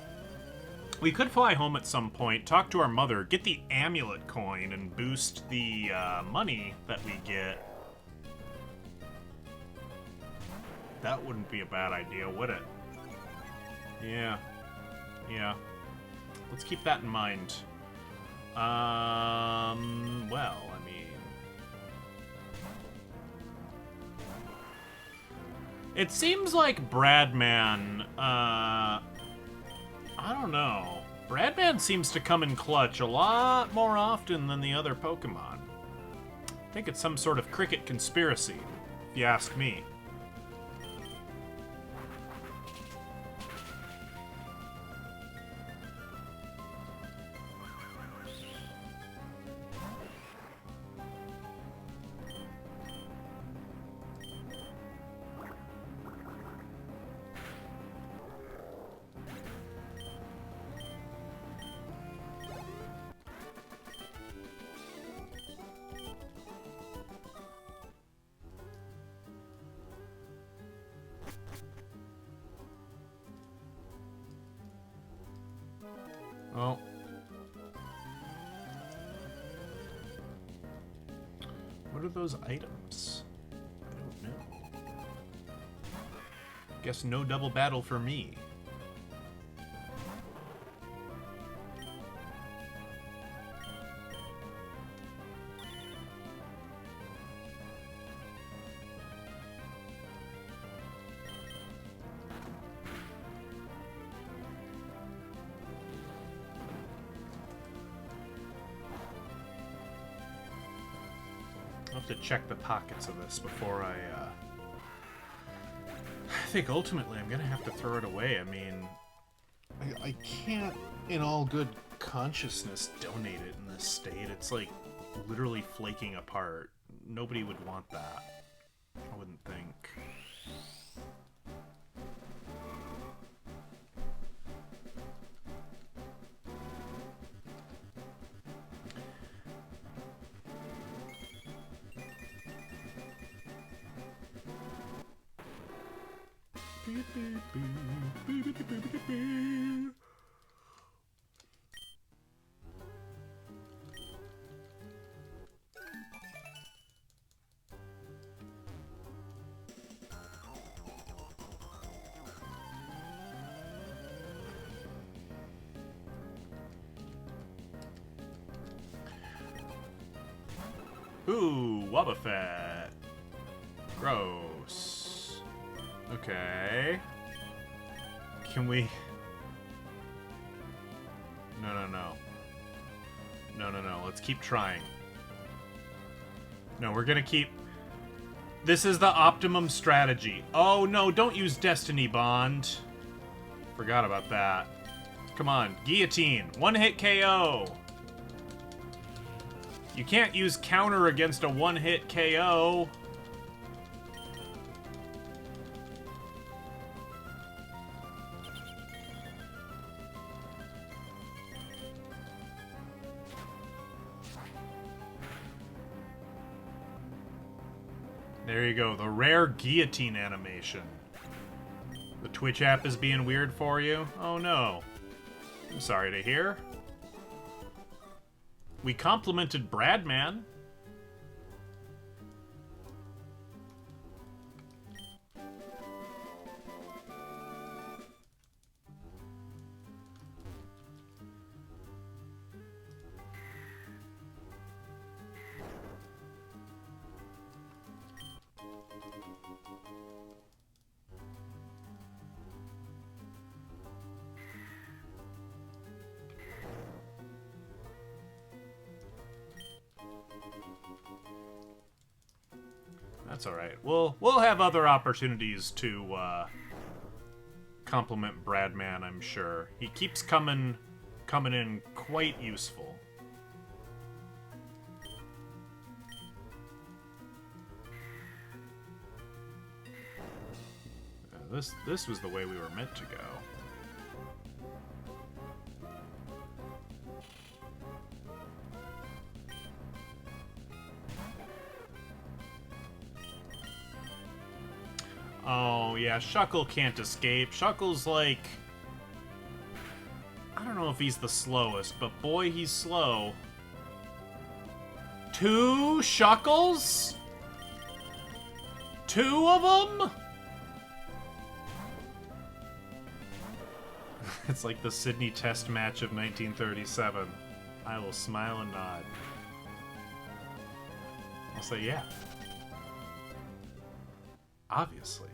We could fly home at some point, talk to our mother, get the amulet coin, and boost the money that we get. That wouldn't be a bad idea, would it? Yeah. Yeah. Let's keep that in mind. Well, I mean... It seems like Bradman, I don't know. Bradman seems to come in clutch a lot more often than the other Pokemon. I think it's some sort of cricket conspiracy, if you ask me. Oh. What are those items? I don't know. Guess no double battle for me. I'll have to check the pockets of this before I think ultimately I'm gonna have to throw it away. I mean, I can't, in all good consciousness, donate it in this state. It's like literally flaking apart. Nobody would want that. I wouldn't think. Ooh, Wobbuffet. Gross. Okay. Can we... No. Let's keep trying. No, we're gonna keep... This is the optimum strategy. Oh, no, don't use Destiny Bond. Forgot about that. Come on, Guillotine. One-hit KO. You can't use counter against a one-hit KO. There you go, the rare guillotine animation. The Twitch app is being weird for you? Oh no. I'm sorry to hear. We complimented Bradman. That's all right. We'll have other opportunities to compliment Bradman, I'm sure. He keeps coming in quite useful. This was the way we were meant to go. Oh, yeah, Shuckle can't escape. Shuckle's like... I don't know if he's the slowest, but boy, he's slow. 2 Shuckles? 2 of them? It's like the Sydney Test match of 1937. I will smile and nod. I'll say yeah. Obviously.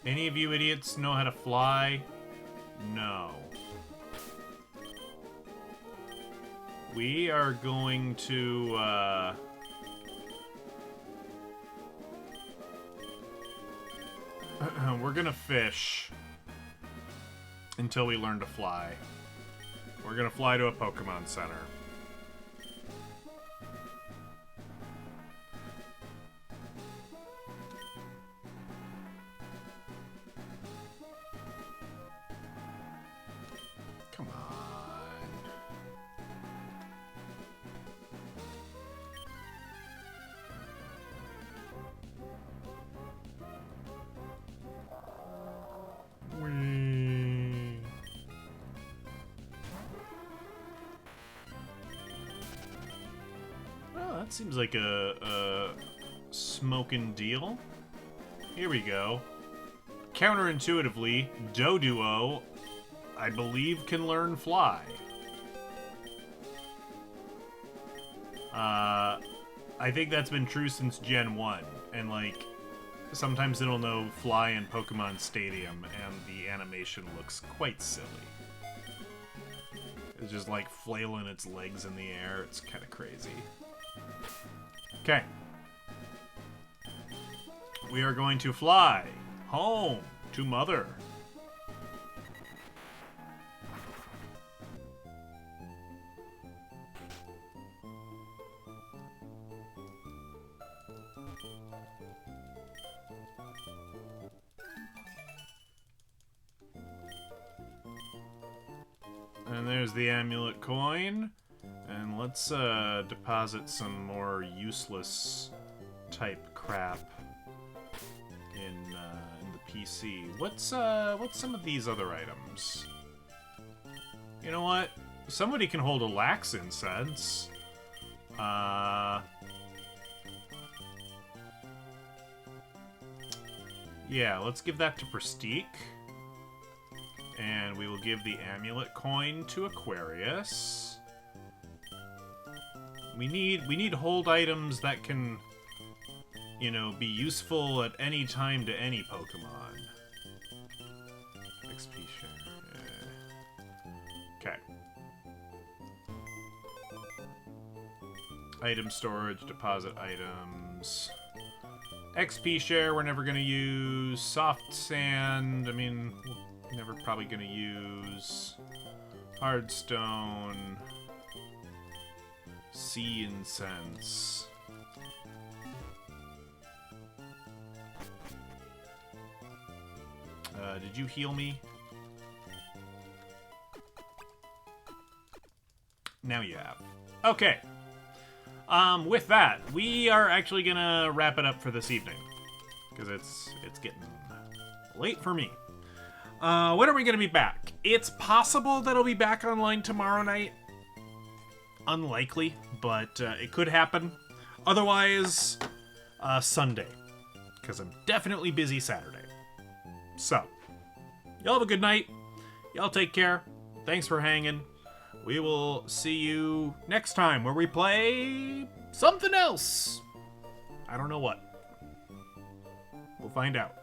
Any of you idiots know how to fly? No. We are going to, we're gonna fish until we learn to fly. We're gonna fly to a Pokemon Center. Come on. Whee. Well, that seems like a smoking deal. Here we go. Counterintuitively, Doduo, I believe, can learn fly. I think that's been true since Gen 1, and like, sometimes it'll know fly in Pokemon Stadium, and the animation looks quite silly. It's just like flailing its legs in the air, it's kind of crazy. Okay. We are going to fly home to Mother. And there's the amulet coin. And let's deposit some more useless type crap in the PC. What's some of these other items? You know what? Somebody can hold a lax incense. Yeah, let's give that to Prestique. And we will give the amulet coin to Aquarius. We need hold items that can you know, be useful at any time to any Pokemon. XP share. Okay. Item storage, deposit items. XP share, we're never gonna use. Soft sand, I mean, we're never probably gonna use. Hardstone. Sea incense. Did you heal me? Now you have. Okay. With that, we are actually gonna wrap it up for this evening. Because it's getting late for me. When are we gonna be back? It's possible that I'll be back online tomorrow night. Unlikely, but it could happen. Otherwise, Sunday. Because I'm definitely busy Saturday. So, y'all have a good night. Y'all take care. Thanks for hanging. We will see you next time where we play something else. I don't know what. We'll find out.